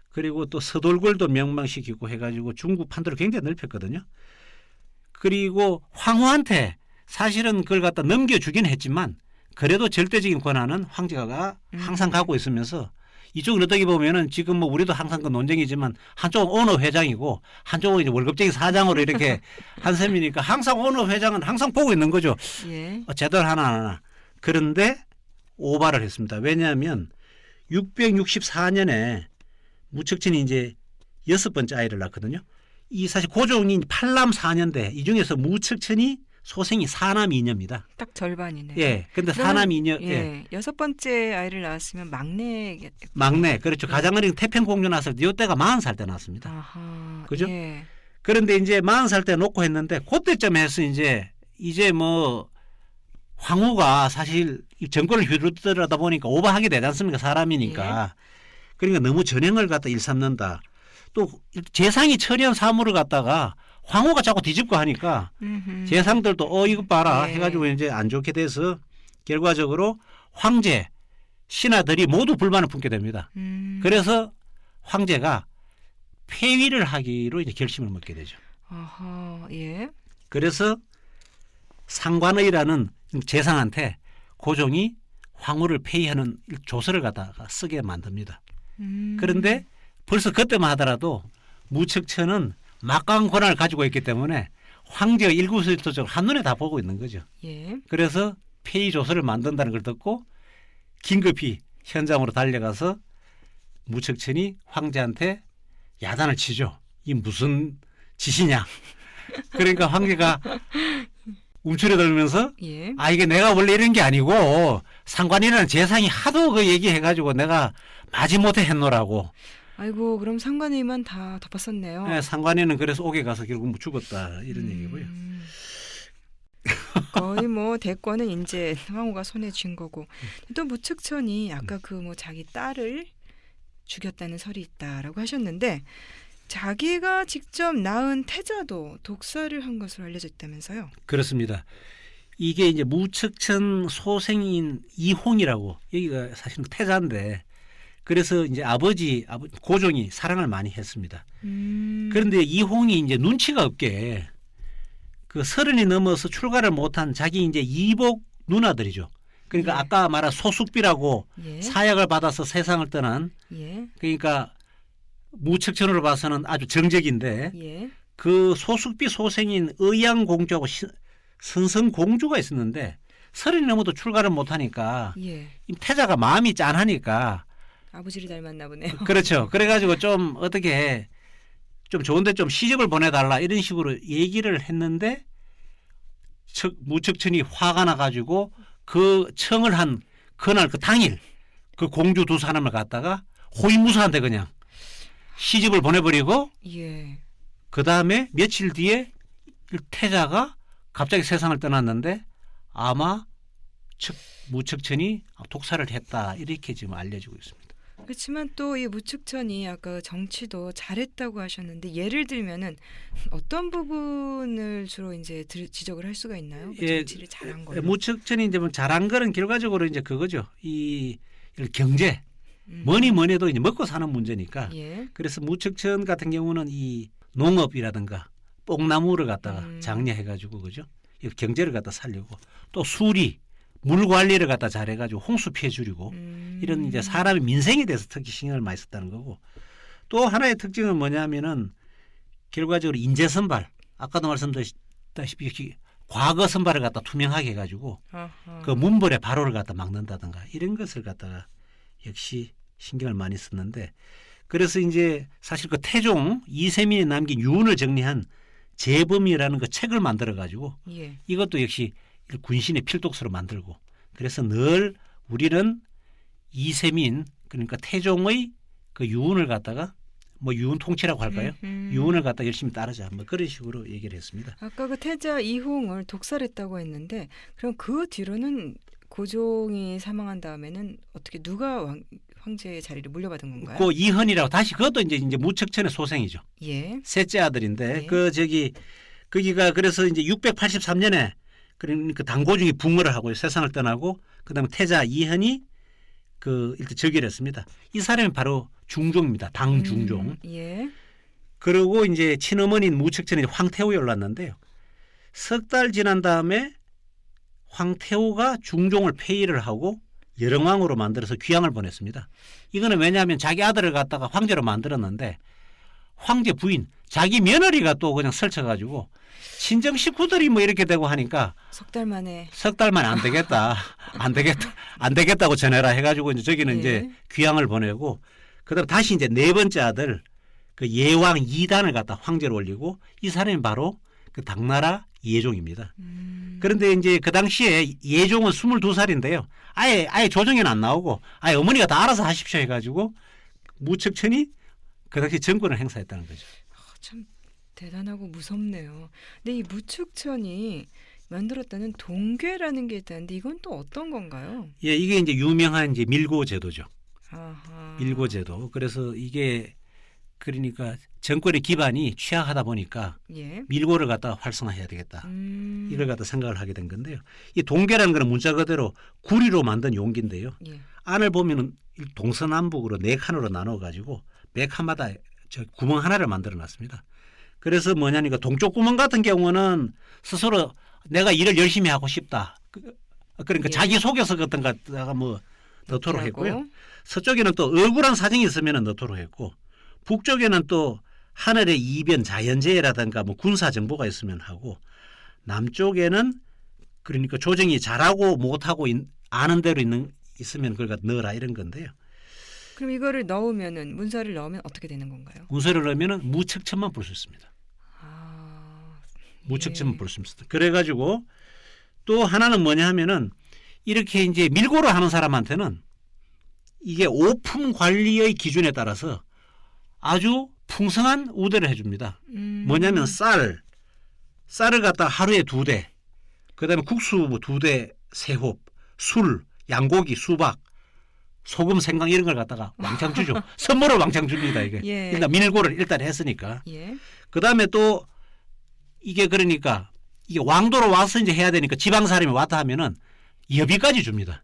그리고 또 서돌굴도 멸망시키고 해가지고 중국 판도를 굉장히 넓혔거든요. 그리고 황후한테 사실은 그걸 갖다 넘겨주긴 했지만 그래도 절대적인 권한은 황제가 항상 갖고 있으면서 이쪽은 어떻게 보면은 지금 뭐 우리도 항상 그 논쟁이지만 한쪽은 오너 회장이고 한쪽은 이제 월급쟁이 사장으로 이렇게 한 셈이니까 항상 오너 회장은 항상 보고 있는 거죠. 예. 제들 하나. 그런데 오바를 했습니다. 왜냐하면 664년에 무척천이 이제 6번째 아이를 낳거든요. 이 사실 고종이 8남 4녀인데 이 중에서 무척천이 소생이 4남 2녀입니다. 딱 절반이네요. 예. 근데 그러면, 4남 2녀. 예. 6번째 아이를 낳았으면 막내. 막내. 그렇죠. 가장 어린 태평공주 낳았을 때 이때가 40살 때 낳았습니다. 아하. 그죠? 예. 그런데 이제 40살 때 놓고 했는데 그때쯤 해서 이제 뭐 황후가 사실 정권을 휘두르다 보니까 오버하게 되지 않습니까? 사람이니까. 그러니까 너무 전횡을 갖다 일삼는다. 또 재상이 처리한 사물을 갖다가 황후가 자꾸 뒤집고 하니까 재상들도 이것 봐라 예. 해가지고 이제 안 좋게 돼서 결과적으로 황제 신하들이 모두 불만을 품게 됩니다. 그래서 황제가 폐위를 하기로 이제 결심을 먹게 되죠. 아하. 예. 그래서 상관의라는 재상한테 고종이 황후를 폐위하는 조서를 갖다가 쓰게 만듭니다. 그런데 벌써 그때만 하더라도 무척천은 막강한 권한을 가지고 있기 때문에 황제가 일구수일투족을 한눈에 다 보고 있는 거죠. 예. 그래서 폐위 조서를 만든다는 걸 듣고 긴급히 현장으로 달려가서 무척천이 황제한테 야단을 치죠. 이 무슨 짓이냐. 그러니까 황제가 움츠러들면서 예. 이게 내가 원래 이런 게 아니고 상관이라는 재상이 하도 그 얘기해가지고 내가 마지못해 했노라고. 아이고, 그럼 상관의만 다 덮었었네요. 네, 상관이는 그래서 옥에 가서 결국 죽었다 이런 얘기고요. 거의 뭐 대권은 이제 황후가 손에 쥔 거고. 또 무측천이 아까 그 뭐 자기 딸을 죽였다는 설이 있다라고 하셨는데 자기가 직접 낳은 태자도 독살을 한 것으로 알려져 있다면서요? 그렇습니다. 이게 이제 무척천 소생인 이홍이라고 여기가 사실은 태자인데 그래서 이제 아버지 고종이 사랑을 많이 했습니다. 그런데 이홍이 이제 눈치가 없게 그 30이 넘어서 출가를 못한 자기 이제 이복 누나들이죠. 그러니까 예. 아까 말한 소숙비라고 예. 사약을 받아서 세상을 떠난 예. 그러니까 무척천으로 봐서는 아주 정적인데 예. 그 소숙비 소생인 의양공주하고 선성공주가 있었는데 30이 넘어도 출가를 못하니까 예. 이 태자가 마음이 짠하니까 아버지를 닮았나 보네요. 그렇죠. 그래가지고 좀 어떻게 좀 좋은데 좀 시집을 보내달라 이런 식으로 얘기를 했는데 무척천이 화가 나가지고 그 청을 한 그날 그 당일 그 공주 두 사람을 갖다가 호위무사한테 그냥 시집을 보내버리고 예. 그 다음에 며칠 뒤에 태자가 갑자기 세상을 떠났는데 아마 무척천이 독사를 했다 이렇게 지금 알려지고 있습니다. 그렇지만 또 이 무축천이 아까 정치도 잘했다고 하셨는데 예를 들면은 어떤 부분을 주로 이제 지적을 할 수가 있나요? 그 예, 정치를 잘한 거. 무척천이 이제 뭐 잘한 거는 결과적으로 이제 그거죠. 이 경제 뭐니 해도 이제 먹고 사는 문제니까. 예. 그래서 무척천 같은 경우는 이 농업이라든가 뽕나무를 갖다가 장려해가지고 그죠. 이 경제를 갖다 살리고 또 수리 물 관리를 갖다 잘해가지고 홍수 피해 줄이고 이런 이제 사람의 민생에 대해서 특히 신경을 많이 썼다는 거고 또 하나의 특징은 뭐냐면은 결과적으로 인재 선발 아까도 말씀드렸다시피 과거 선발을 갖다 투명하게 해가지고 아하. 그 문벌의 발호를 갖다 막는다든가 이런 것을 갖다가 역시 신경을 많이 썼는데 그래서 이제 사실 그 태종 이세민이 남긴 유언을 정리한 재범이라는 그 책을 만들어 가지고 예. 이것도 역시 군신의 필독서로 만들고 그래서 늘 우리는 이세민 그러니까 태종의 그 유언을 갖다가 뭐 유언 통치라고 할까요? 유언을 갖다 열심히 따르자 뭐 그런 식으로 얘기를 했습니다. 아까 그 태자 이홍을 독살했다고 했는데 그럼 그 뒤로는 고종이 사망한 다음에는 어떻게 누가 황제의 자리를 물려받은 건가요? 그 이헌이라고 다시 그것도 이제 무척천의 소생이죠. 예. 셋째 아들인데 예. 그 거기가 그래서 이제 683년에 그러니까 당고중이 붕어를 하고 세상을 떠나고 그다음에 태자 이헌이 그 일단 즉위를 했습니다. 이 사람이 바로 중종입니다. 당중종. 예. 그리고 이제 친어머니인 무척천이 황태후에 올랐는데요. 석 달 지난 다음에 황태후가 중종을 폐위를 하고 열흥왕으로 만들어서 귀양을 보냈습니다. 이거는 왜냐하면 자기 아들을 갖다가 황제로 만들었는데 황제 부인 자기 며느리가 또 그냥 설쳐가지고 친정 식구들이 뭐 이렇게 되고 하니까 석 달 만에 석 달만 안 되겠다. 안 되겠다고 전해라 해가지고 이제 저기는 예. 이제 귀양을 보내고 그다음 다시 이제 네 번째 아들 그 예왕 이단을 갖다 황제로 올리고 이 사람이 바로 그 당나라 예종입니다. 그런데 이제 그 당시에 예종은 22살인데요. 아예 조정에는 안 나오고 아예 어머니가 다 알아서 하십시오 해가지고 무척천이 그 당시 정권을 행사했다는 거죠. 참 대단하고 무섭네요. 근데 이 무축천이 만들었다는 동괴라는 게 있다는데 이건 또 어떤 건가요? 예, 이게 이제 유명한 이제 밀고제도죠. 아하. 밀고제도. 그래서 이게 그러니까 정권의 기반이 취약하다 보니까 예. 밀고를 갖다 활성화해야 되겠다. 이걸 갖다 생각을 하게 된 건데요. 이 동계라는 거는 문자 그대로 구리로 만든 용기인데요. 예. 안을 보면은 동서남북으로 네 칸으로 나눠 가지고 매 칸마다 저 구멍 하나를 만들어 놨습니다. 그래서 뭐냐니까 동쪽 구멍 같은 경우는 스스로 내가 일을 열심히 하고 싶다. 그러니까 예. 자기 속에서 같은 것다가 뭐 넣도록 하고. 했고요. 서쪽에는 또 억울한 사정이 있으면 넣도록 했고 북쪽에는 또 하늘의 이변 자연재해라든가 뭐 군사 정보가 있으면 하고 남쪽에는 그러니까 조정이 잘하고 못하고 아는 대로 있으면 그걸 갖다 넣어라 이런 건데요. 그럼 이거를 넣으면은 문서를 넣으면 어떻게 되는 건가요? 문서를 넣으면은 무척천만 볼 수 있습니다. 아, 무척천만 예. 볼 수 있습니다. 그래가지고 또 하나는 뭐냐 하면은 이렇게 이제 밀고를 하는 사람한테는 이게 오품 관리의 기준에 따라서 아주 풍성한 우대를 해줍니다. 뭐냐면 쌀을 갖다 하루에 2대, 그다음에 국수 2대, 세홉, 술, 양고기, 수박, 소금, 생강 이런 걸 갖다가 왕창 주죠. 선물을 왕창 줍니다. 이게 예. 일단 밀고를 일단 했으니까. 예. 그다음에 또 이게 그러니까 이게 왕도로 와서 이제 해야 되니까 지방 사람이 왔다 하면은 여비까지 줍니다.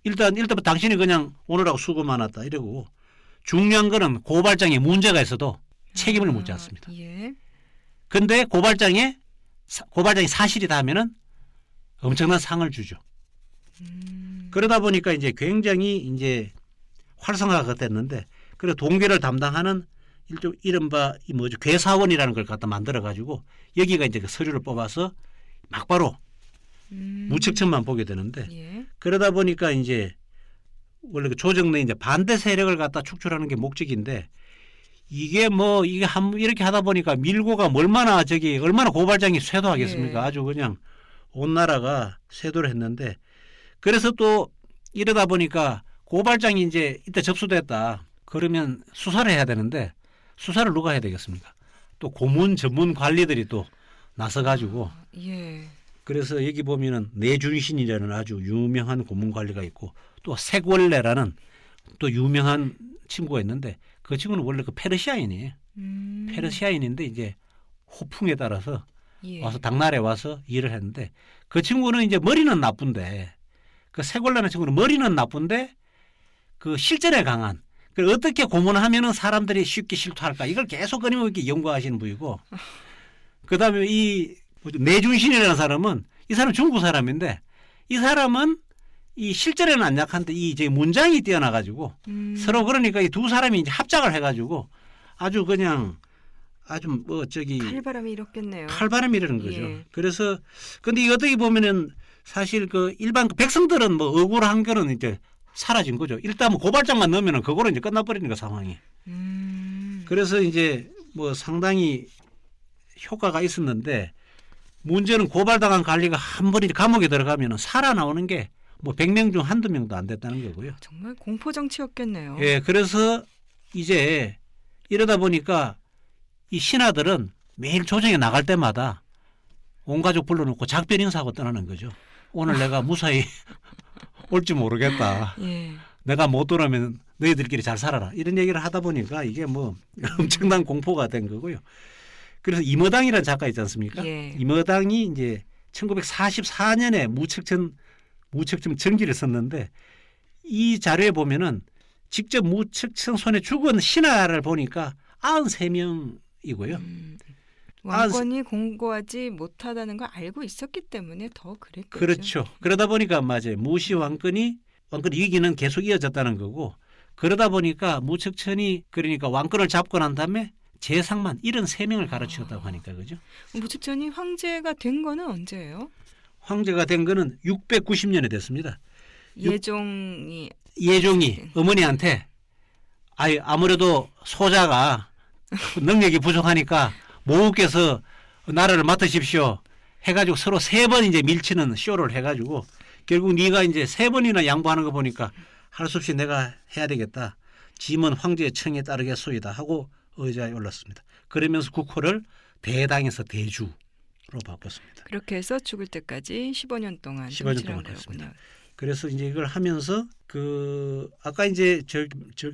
일단 당신이 그냥 오늘하고 수고 많았다 이러고 중요한 거는 고발장에 문제가 있어도 책임을 묻지 않습니다. 예. 근데 고발장에 고발장이 사실이다 하면은 엄청난 상을 주죠. 그러다 보니까 이제 굉장히 이제 활성화가 됐는데, 그래 동계를 담당하는 일종 이른바 이 뭐죠, 괴사원이라는 걸 갖다 만들어 가지고 여기가 이제 그 서류를 뽑아서 막바로 무책천만 보게 되는데, 예. 그러다 보니까 이제 원래 그 조정 내 이제 반대 세력을 갖다 축출하는 게 목적인데, 이게 뭐 이게 이렇게 하다 보니까 밀고가 얼마나 얼마나 고발장이 쇄도하겠습니까? 예. 아주 그냥 온 나라가 쇄도를 했는데, 그래서 또 이러다 보니까 고발장이 이제 이때 접수됐다 그러면 수사를 해야 되는데, 수사를 누가 해야 되겠습니까? 또 고문 전문 관리들이 또 나서 가지고, 예. 그래서 여기 보면은 내준신이라는 아주 유명한 고문 관리가 있고, 또 색월래라는 또 유명한 친구가 있는데, 그 친구는 원래 그 페르시아인이에요. 페르시아인인데 이제 호풍에 따라서 예. 와서 당나라에 와서 일을 했는데, 그 친구는 이제 머리는 나쁜데, 그 색월라는 친구는 머리는 나쁜데 그 실전에 강한, 그 어떻게 고문하면은 사람들이 쉽게 실토할까, 이걸 계속 끊임없이 연구하시는 분이고, 그다음에 이 내준신이라는 사람은, 이 사람 중국 사람인데, 이 사람은 이 실전에는 안 약한데 이 이제 문장이 뛰어나가지고 서로, 그러니까 이 두 사람이 이제 합작을 해가지고 아주 그냥 아주 뭐 칼바람이 일었겠네요. 칼바람이라는 거죠. 예. 그래서 근데 이 어떻게 보면은 사실 그 일반 백성들은 뭐 억울한 거는 이제 사라진 거죠. 일단 뭐 고발장만 넣으면은 그거로 이제 끝나버리는 거 상황이. 그래서 이제 뭐 상당히 효과가 있었는데, 문제는 고발당한 관리가 한 번이 감옥에 들어가면은 살아나오는 게 뭐 100명 중 한두 명도 안 됐다는 거고요. 정말 공포 정치였겠네요. 예, 그래서 이제 이러다 보니까 이 신하들은 매일 조정에 나갈 때마다 온 가족 불러놓고 작별 인사하고 떠나는 거죠. 오늘 내가 무사히 올지 모르겠다. 예. 내가 못 돌아오면 너희들끼리 잘 살아라. 이런 얘기를 하다 보니까 이게 뭐 엄청난 공포가 된 거고요. 그래서 임어당이라는 작가 있지 않습니까? 예. 임어당이 이제 1944년에 무책점 정지를 썼는데, 이 자료에 보면은 직접 무책청 손에 죽은 신하를 보니까 93명이고요. 왕권이 공고하지 못하다는 걸 알고 있었기 때문에 더 그랬겠죠. 그렇죠. 그러다 보니까 맞아요. 무시 왕권이 위기는 계속 이어졌다는 거고, 그러다 보니까 무책천이 그러니까 왕권을 잡고 난 다음에 재상만 73명을 가르치었다고 하니까, 그죠? 무책천이 황제가 된 거는 언제예요? 황제가 된 거는 690년에 됐습니다. 예종이 어머니한테 아무래도 소자가 능력이 부족하니까 모우께서 나라를 맡으십시오 해가지고 서로 3번 이제 밀치는 쇼를 해가지고, 결국 네가 이제 3번이나 양보하는 거 보니까 할 수 없이 내가 해야 되겠다. 짐은 황제의 청에 따르겠소이다 하고 의자에 올랐습니다. 그러면서 국호를 대당에서 대주로 바꿨습니다. 그렇게 해서 죽을 때까지 15년 동안 15년 정치를 한 동안 했습니다. 거였군요. 그래서 이제 이걸 하면서 아까 이제 저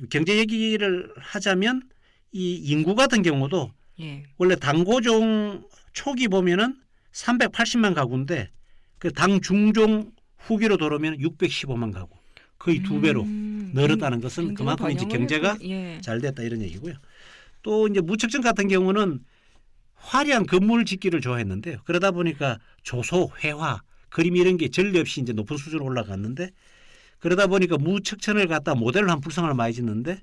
경제 얘기를 하자면, 이 인구 같은 경우도 예. 원래 당고종 초기 보면은 380만 가구인데, 그 당 중종 후기로 돌아오면 615만 가구, 거의 2배로 늘었다는 것은 그만큼 이제 경제가 예. 잘 됐다 이런 얘기고요. 또 이제 무책정 같은 경우는 화려한 건물 짓기를 좋아했는데요. 그러다 보니까 조소, 회화, 그림 이런 게 전례 없이 이제 높은 수준으로 올라갔는데, 그러다 보니까 무책천을 갖다 모델로 한 불상을 많이 짓는데,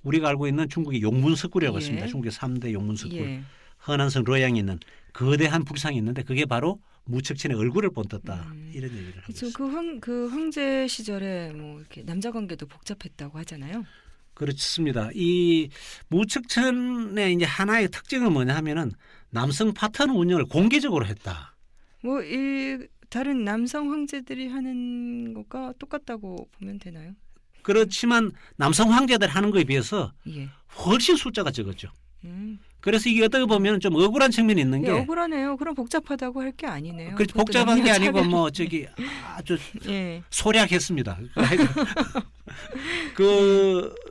우리가 알고 있는 중국의 용문석굴이라고 예. 있습니다. 중국의 3대 용문석굴. 예. 허난성 로양에 있는 거대한 불상이 있는데, 그게 바로 무책천의 얼굴을 본떴다 이런 얘기를 하고 그렇죠. 있습니다. 그 황제 시절에 뭐 이렇게 남자 관계도 복잡했다고 하잖아요. 그렇습니다. 이 무책천의 이제 하나의 특징은 뭐냐 하면은 남성 파트너 운영을 공개적으로 했다. 뭐 이 다른 남성 황제들이 하는 것과 똑같다고 보면 되나요? 그렇지만 남성 황제들 하는 거에 비해서 예. 훨씬 숫자가 적었죠. 음. 그래서 이게 어떻게 보면 좀 억울한 측면이 있는 예, 게, 억울하네요. 그럼 복잡하다고 할 게 아니네요. 그렇죠. 그것도 복잡한 게 남녀 아니고 차별. 뭐 아주 예. 소략했습니다.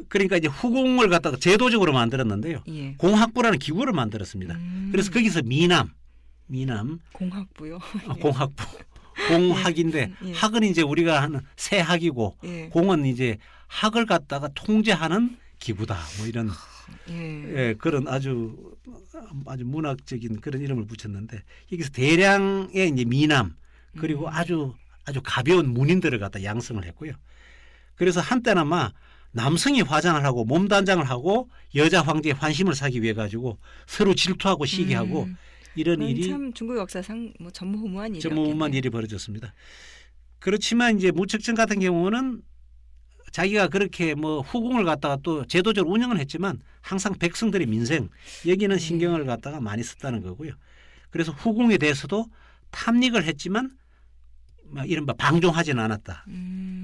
그러니까 이제 후궁을 갖다가 제도적으로 만들었는데요. 예. 공학부라는 기구를 만들었습니다. 그래서 거기서 미남 공학부요. 공학부, 공학인데 예. 학은 이제 우리가 하는 세학이고, 예. 공은 이제 학을 갖다가 통제하는 기구다. 뭐 이런 예. 그런 아주 문학적인 그런 이름을 붙였는데 여기서 대량의 이제 미남 그리고 아주 가벼운 문인들을 갖다 양성을 했고요. 그래서 한때나마 남성이 화장을 하고 몸단장을 하고 여자 황제의 환심을 사기 위해 가지고 서로 질투하고 시기하고 이런 일이 참 중국 역사상 뭐 전무후무한 일이 전무후무한 일이 벌어졌습니다. 그렇지만 이제 무척정 같은 경우는 자기가 그렇게 뭐 후궁을 갖다가 또 제도적으로 운영을 했지만 항상 백성들의 민생 여기는 신경을 갖다가 많이 썼다는 거고요. 그래서 후궁에 대해서도 탐닉을 했지만 막 이른바 방종하지는 않았다.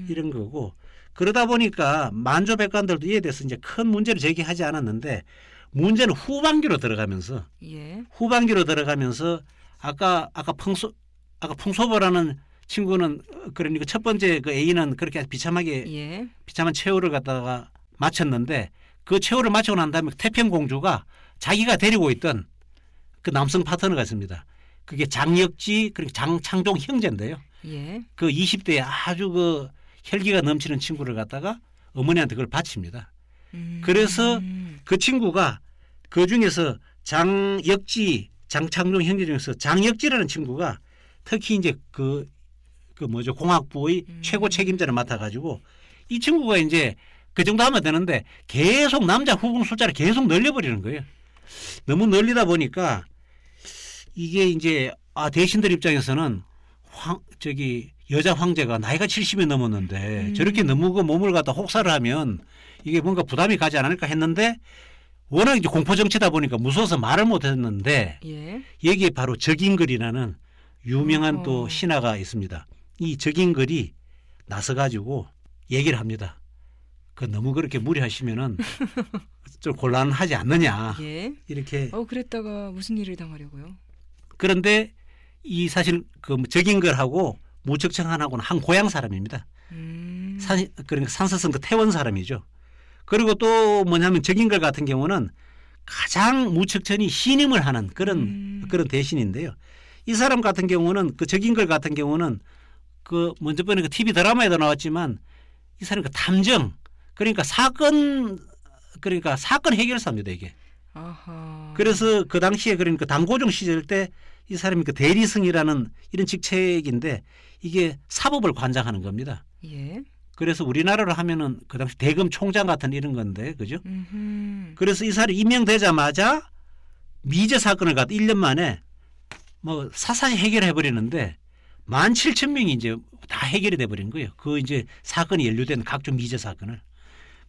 이런 거고 그러다 보니까 만조 백관들도 이에 대해서 이제 큰 문제를 제기하지 않았는데 문제는 후반기로 들어가면서 예. 아까 풍소보라는 친구는 그러니까 첫 번째 그 A는 그렇게 비참한 최후를 갖다가 마쳤는데 그 최후를 마치고 난 다음에 태평공주가 자기가 데리고 있던 그 남성 파트너가 있습니다. 그게 장혁지 그러니까 장창종 형제인데요. 예. 그 20대에 아주 그 혈기가 넘치는 친구를 갖다가 어머니한테 그걸 바칩니다. 그래서 그 친구가 그 중에서 장창종 형제 중에서 장혁지라는 친구가 특히 이제 그 공학부의 최고 책임자를 맡아가지고 이 친구가 이제 그 정도 하면 되는데 계속 남자 후궁 숫자를 계속 늘려버리는 거예요. 너무 늘리다 보니까 이게 이제 대신들 입장에서는 여자 황제가 나이가 70이 넘었는데 저렇게 너무 그 몸을 갖다 혹사를 하면 이게 뭔가 부담이 가지 않을까 했는데 워낙 이제 공포 정치다 보니까 무서워서 말을 못 했는데 여기에 바로 적인글이라는 유명한 또 신하가 있습니다. 이 적인글이 나서가지고 얘기를 합니다. 그 너무 그렇게 무리하시면은 좀 곤란하지 않느냐. 이렇게. 그랬다가 무슨 일을 당하려고요? 그런데 이 사실 그 적인글하고 무척청한하고는 한 고향 사람입니다. 그러니까 산서성 그 태원 사람이죠. 그리고 또 뭐냐면 적인글 같은 경우는 가장 무척천이 신임을 하는 그런 대신인데요. 이 사람 같은 경우는 그 적인글 같은 경우는 그 먼저 번에 그 TV 드라마에도 나왔지만 이 사람이 그 탐정 그러니까 사건 해결사입니다 이게. 그래서 그 당시에 그러니까 당고종 시절 때 이 사람이 그 대리승이라는 이런 직책인데 이게 사법을 관장하는 겁니다. 그래서 우리나라로 하면은 그 당시 대검 총장 같은 이런 건데 그죠? 그래서 이 사람이 임명되자마자 미제 사건을 갖다 1년 만에 뭐 사사히 해결해 버리는데 17,000명이 이제 다 해결이 돼 버린 거예요. 그 이제 사건이 연루된 각종 미제 사건을.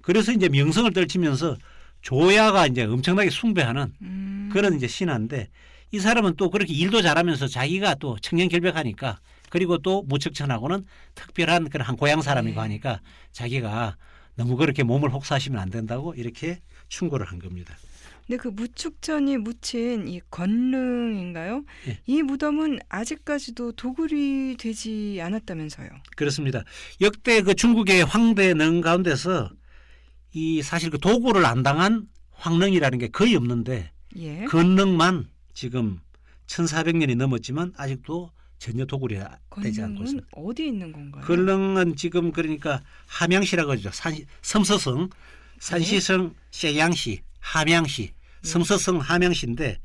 그래서 이제 명성을 떨치면서 조야가 이제 엄청나게 숭배하는 그런 이제 신하인데 이 사람은 또 그렇게 일도 잘하면서 자기가 또 청렴결백하니까 그리고 또 무척천하고는 특별한 그런 한 고향 사람이고 하니까 자기가 너무 그렇게 몸을 혹사하시면 안 된다고 이렇게 충고를 한 겁니다. 근데 그 무축천이 묻힌 이 건릉인가요? 예. 이 무덤은 아직까지도 도굴이 되지 않았다면서요? 그렇습니다. 역대 그 중국의 황대능 가운데서 이 사실 그 도굴을 안 당한 황릉이라는 게 거의 없는데 건릉만 지금 1400년이 넘었지만 아직도 전혀 도굴이 되지 않고 있습니다. 어디 있는 건가요? 건릉은 지금 그러니까 함양시라고 하죠. 섬서성, 산시성, 셰양시, 함양시, 섬서성 함양시인데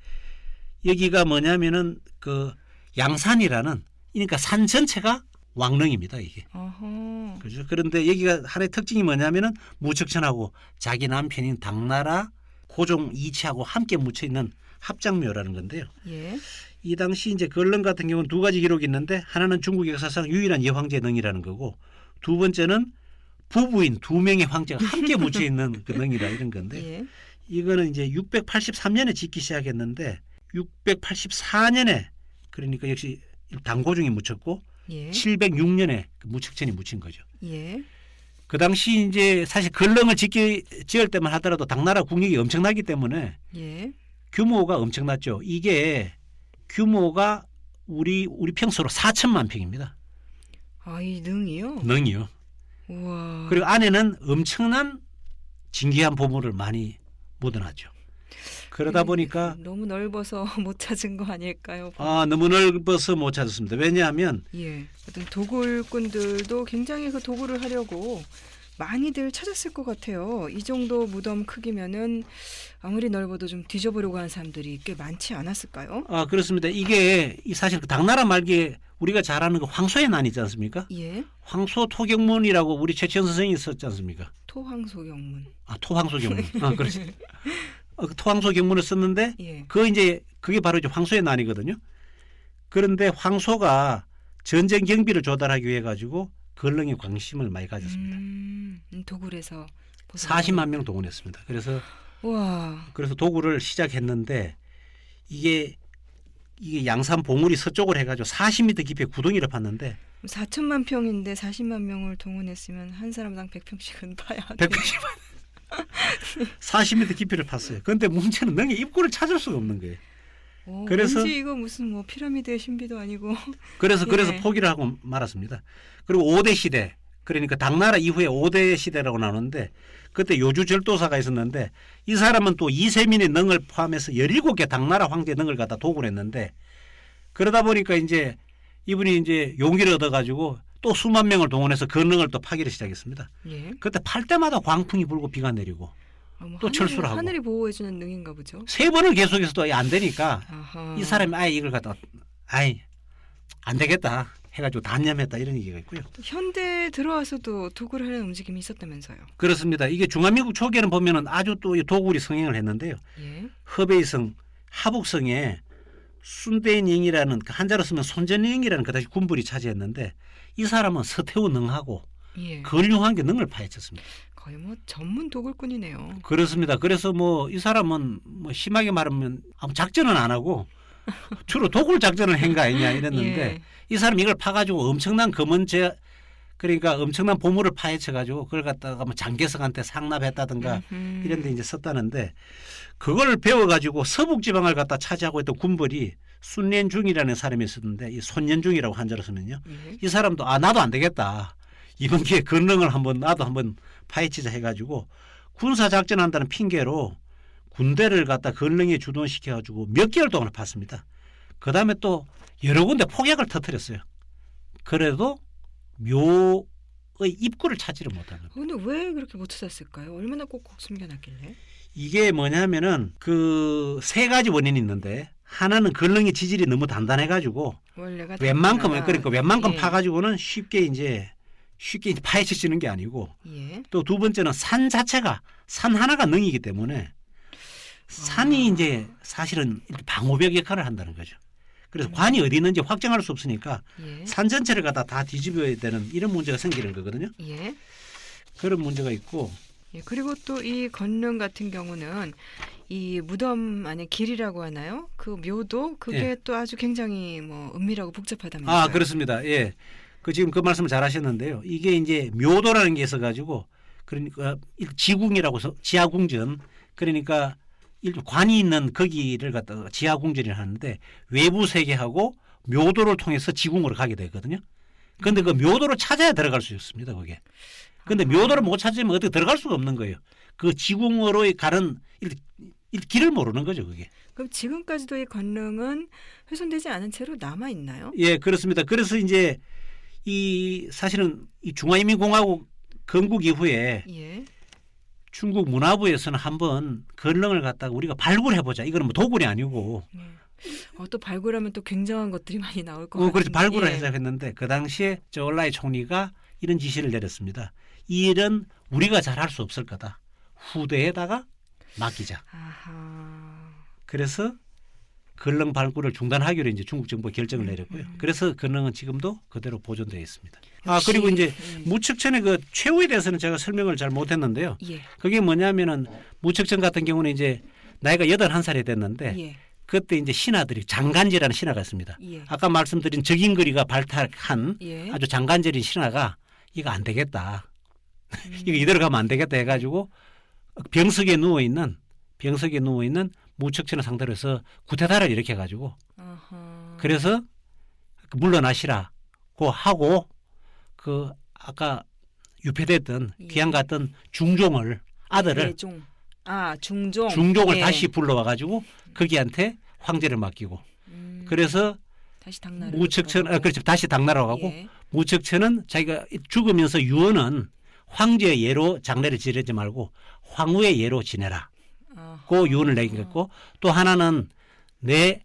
여기가 뭐냐면은 그 양산이라는 그러니까 산 전체가 왕릉입니다 이게. 그죠? 그런데 여기가 하나의 특징이 뭐냐면은 무척천하고 자기 남편인 당나라 고종 이치하고 함께 묻혀 있는 합장묘라는 건데요. 이 당시 이제 건릉 같은 경우는 두 가지 기록이 있는데 하나는 중국 역사상 유일한 여황제 능이라는 거고 두 번째는 부부인 두 명의 황제가 함께 묻혀 있는 그 능이라 이런 건데 이거는 이제 683년에 짓기 시작했는데 684년에 그러니까 역시 당고종이 묻혔고 706년에 무척천이 묻힌 거죠. 그 당시 이제 사실 건릉을 지을 때만 하더라도 당나라 국력이 엄청나기 때문에 규모가 엄청났죠. 이게 규모가 우리 평소로 4천만 평입니다. 이 능이요? 능이요. 우와. 그리고 안에는 엄청난 진귀한 보물을 많이 묻어놨죠. 그러다 보니까 너무 넓어서 못 찾은 거 아닐까요? 너무 넓어서 못 찾았습니다. 왜냐하면 어떤 도굴꾼들도 굉장히 그 도굴을 하려고 많이들 찾았을 것 같아요. 이 정도 무덤 크기면은 아무리 넓어도 좀 뒤져보려고 하는 사람들이 꽤 많지 않았을까요? 아, 그렇습니다. 이게 사실 그 당나라 말기에 우리가 잘 아는 그 황소의 난 있지 않습니까? 예. 황소 토경문이라고 우리 최치현 선생이 썼지 않습니까? 토황소경문. 아, 토황소 경문. 아, 그렇지. 그 토황소 경문을 썼는데 예. 그게 바로 이제 황소의 난이거든요. 그런데 황소가 전쟁 경비를 조달하기 위해 가지고 걸렁에 관심을 많이 가졌습니다. 도굴에서 40만 명 동원했습니다. 와. 그래서 도굴을 시작했는데 이게 양산 봉우리 서쪽을 해가지고 40m 깊이의 구덩이를 팠는데 4천만 평인데 40만 명을 동원했으면 한 사람당 100평씩은 파야 돼. 100평씩 40m 깊이를 팠어요. 그런데 문제는 능히 입구를 찾을 수가 없는 거예요. 그래서 왠지 이거 무슨 뭐 피라미드의 신비도 아니고. 그래서 예. 포기를 하고 말았습니다. 그리고 5대 시대, 그러니까 당나라 이후에 5대 시대라고 나오는데 그때 요주절도사가 있었는데 이 사람은 또 이세민의 능을 포함해서 17개 당나라 황제 능을 갖다 도굴했는데 그러다 보니까 이제 이분이 이제 용기를 얻어가지고 또 수만 명을 동원해서 그 능을 또 파기를 시작했습니다. 예. 그때 팔 때마다 광풍이 불고 비가 내리고 뭐 또 철수를 하고. 하늘이 보호해주는 능인가 보죠. 3번을 계속해서도 안 되니까 아하. 이 사람이 아예 이걸 갖다 안 되겠다 해가지고 단념했다 이런 얘기가 있고요. 현대에 들어와서도 도굴하는 움직임이 있었다면서요. 그렇습니다. 이게 중화민국 초기에는 보면은 아주 또 이 도굴이 성행을 했는데요. 예. 허베이성, 하북성에 순대인잉이라는 그 한자로 쓰면 손전잉이라는 그 당시 군부리 차지했는데 이 사람은 서태후 능하고 예. 근륭한 게 능을 파헤쳤습니다. 거의 뭐 전문 도굴꾼이네요. 그렇습니다. 그래서 뭐 이 사람은 뭐 심하게 말하면 아무 작전은 안 하고 주로 도굴 작전을 한 거 아니냐 이랬는데 예. 이 사람이 이걸 파가지고 엄청난 그러니까 엄청난 보물을 파헤쳐가지고 그걸 갖다가 뭐 장개석한테 상납했다든가 이런 데 이제 썼다는데 그걸 배워가지고 서북지방을 갖다 차지하고 있던 군벌이 순년중이라는 사람이 있었는데 이 손년중이라고 한자로 쓰면요. 예. 이 사람도 나도 안 되겠다. 이번 기회에 건능을 나도 한번 파헤치자 해가지고 군사작전한다는 핑계로 군대를 갖다 건능에 주둔시켜가지고 몇 개월 동안 팠습니다. 그 다음에 또 여러 군데 폭약을 터뜨렸어요. 그래도 묘의 입구를 찾지를 못한 겁니다. 근데 왜 그렇게 못 찾았을까요? 얼마나 꼭꼭 숨겨놨길래? 이게 뭐냐면은 그 3가지 원인이 있는데 하나는 건능의 지질이 너무 단단해가지고 원래가 웬만큼 예. 파가지고는 쉽게 파헤쳐지는 게 아니고 예. 또 두 번째는 산 자체가 산 하나가 능이기 때문에 산이 이제 사실은 방호벽 역할을 한다는 거죠. 그래서 관이 어디 있는지 확정할 수 없으니까 예. 산 전체를 갖다 다 뒤집어야 되는 이런 문제가 생기는 거거든요. 예. 그런 문제가 있고 예. 그리고 또 이 건능 같은 경우는 이 무덤 안에 길이라고 하나요? 그 묘도 그게 예. 또 아주 굉장히 뭐 은밀하고 복잡하다면서요. 아 그렇습니다. 예, 지금 그 말씀을 잘하셨는데요. 이게 이제 묘도라는 게 있어가지고 그러니까 지궁이라고 해서 지하궁전 그러니까 관이 있는 거기를 갖다가 지하궁전을 하는데 외부 세계하고 묘도를 통해서 지궁으로 가게 되거든요. 그런데 그 묘도를 찾아야 들어갈 수 있습니다. 그게. 그런데 묘도를 못 찾으면 어떻게 들어갈 수가 없는 거예요. 그 지궁으로 가는 길을 모르는 거죠. 그게. 그럼 지금까지도 이 건능은 훼손되지 않은 채로 남아 있나요? 예, 그렇습니다. 그래서 이제 사실은 이 중화인민공화국 건국 이후에 예. 중국 문화부에서는 한번 건능을 갖다가 우리가 발굴해보자. 이거는 뭐 도굴이 아니고. 또 발굴하면 또 굉장한 것들이 많이 나올 것 같아요. 그래서 발굴을 해서 했는데 그 당시에 저올라이 총리가 이런 지시를 내렸습니다. 이 일은 우리가 잘할 수 없을 거다. 후대에다가 맡기자. 아하. 그래서 건능 발굴을 중단하기로 이제 중국 정부가 결정을 내렸고요. 그래서 건능은 지금도 그대로 보존되어 있습니다. 역시, 그리고 이제 무척천의 그 최후에 대해서는 제가 설명을 잘 못했는데요. 예. 그게 뭐냐면은 무척천 같은 경우는 이제 나이가 81살이 됐는데 예. 그때 이제 신하들이 장간제라는 신하가 있습니다. 예. 아까 말씀드린 적인거리가 발탁한 예. 아주 장간절인 신하가 이거 안 되겠다. 이거 이대로 가면 안 되겠다 해가지고 병석에 누워 있는 무척천을 상대로 해서 구태타를 이렇게 해가지고 아하. 그래서 물러나시라고 하고 그 아까 유폐됐던 예. 귀양 갔던 중종을 아들을 대종. 중종. 중종을 예. 다시 불러와가지고 거기한테 황제를 맡기고 그래서 다시 당나라. 무척천 그렇죠 다시 당나라로 가고 예. 무척천은 자기가 죽으면서 유언은 황제의 예로 장례를 지내지 말고 황후의 예로 지내라. 어. 그 유언을 내겠고 또 하나는 내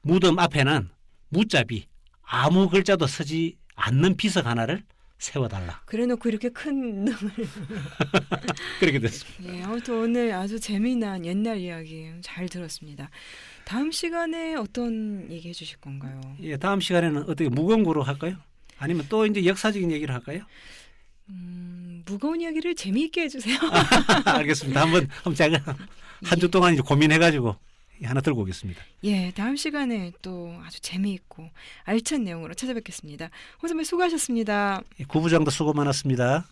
무덤 앞에는 무자비 아무 글자도 쓰지 않는 비석 하나를 세워달라. 그래놓고 이렇게 큰 그렇게 됐습니다. 예, 아무튼 오늘 아주 재미난 옛날 이야기 잘 들었습니다. 다음 시간에 어떤 얘기 해주실 건가요? 예, 다음 시간에는 어떻게 무거운 거로 할까요? 아니면 또 이제 역사적인 얘기를 할까요? 무거운 이야기를 재미있게 해주세요. 알겠습니다. 한번 제가 한 주 동안 이제 고민해가지고 하나 들고 오겠습니다. 예, 다음 시간에 또 아주 재미있고 알찬 내용으로 찾아뵙겠습니다. 홍 선배 수고하셨습니다. 예, 구부장도 수고 많았습니다.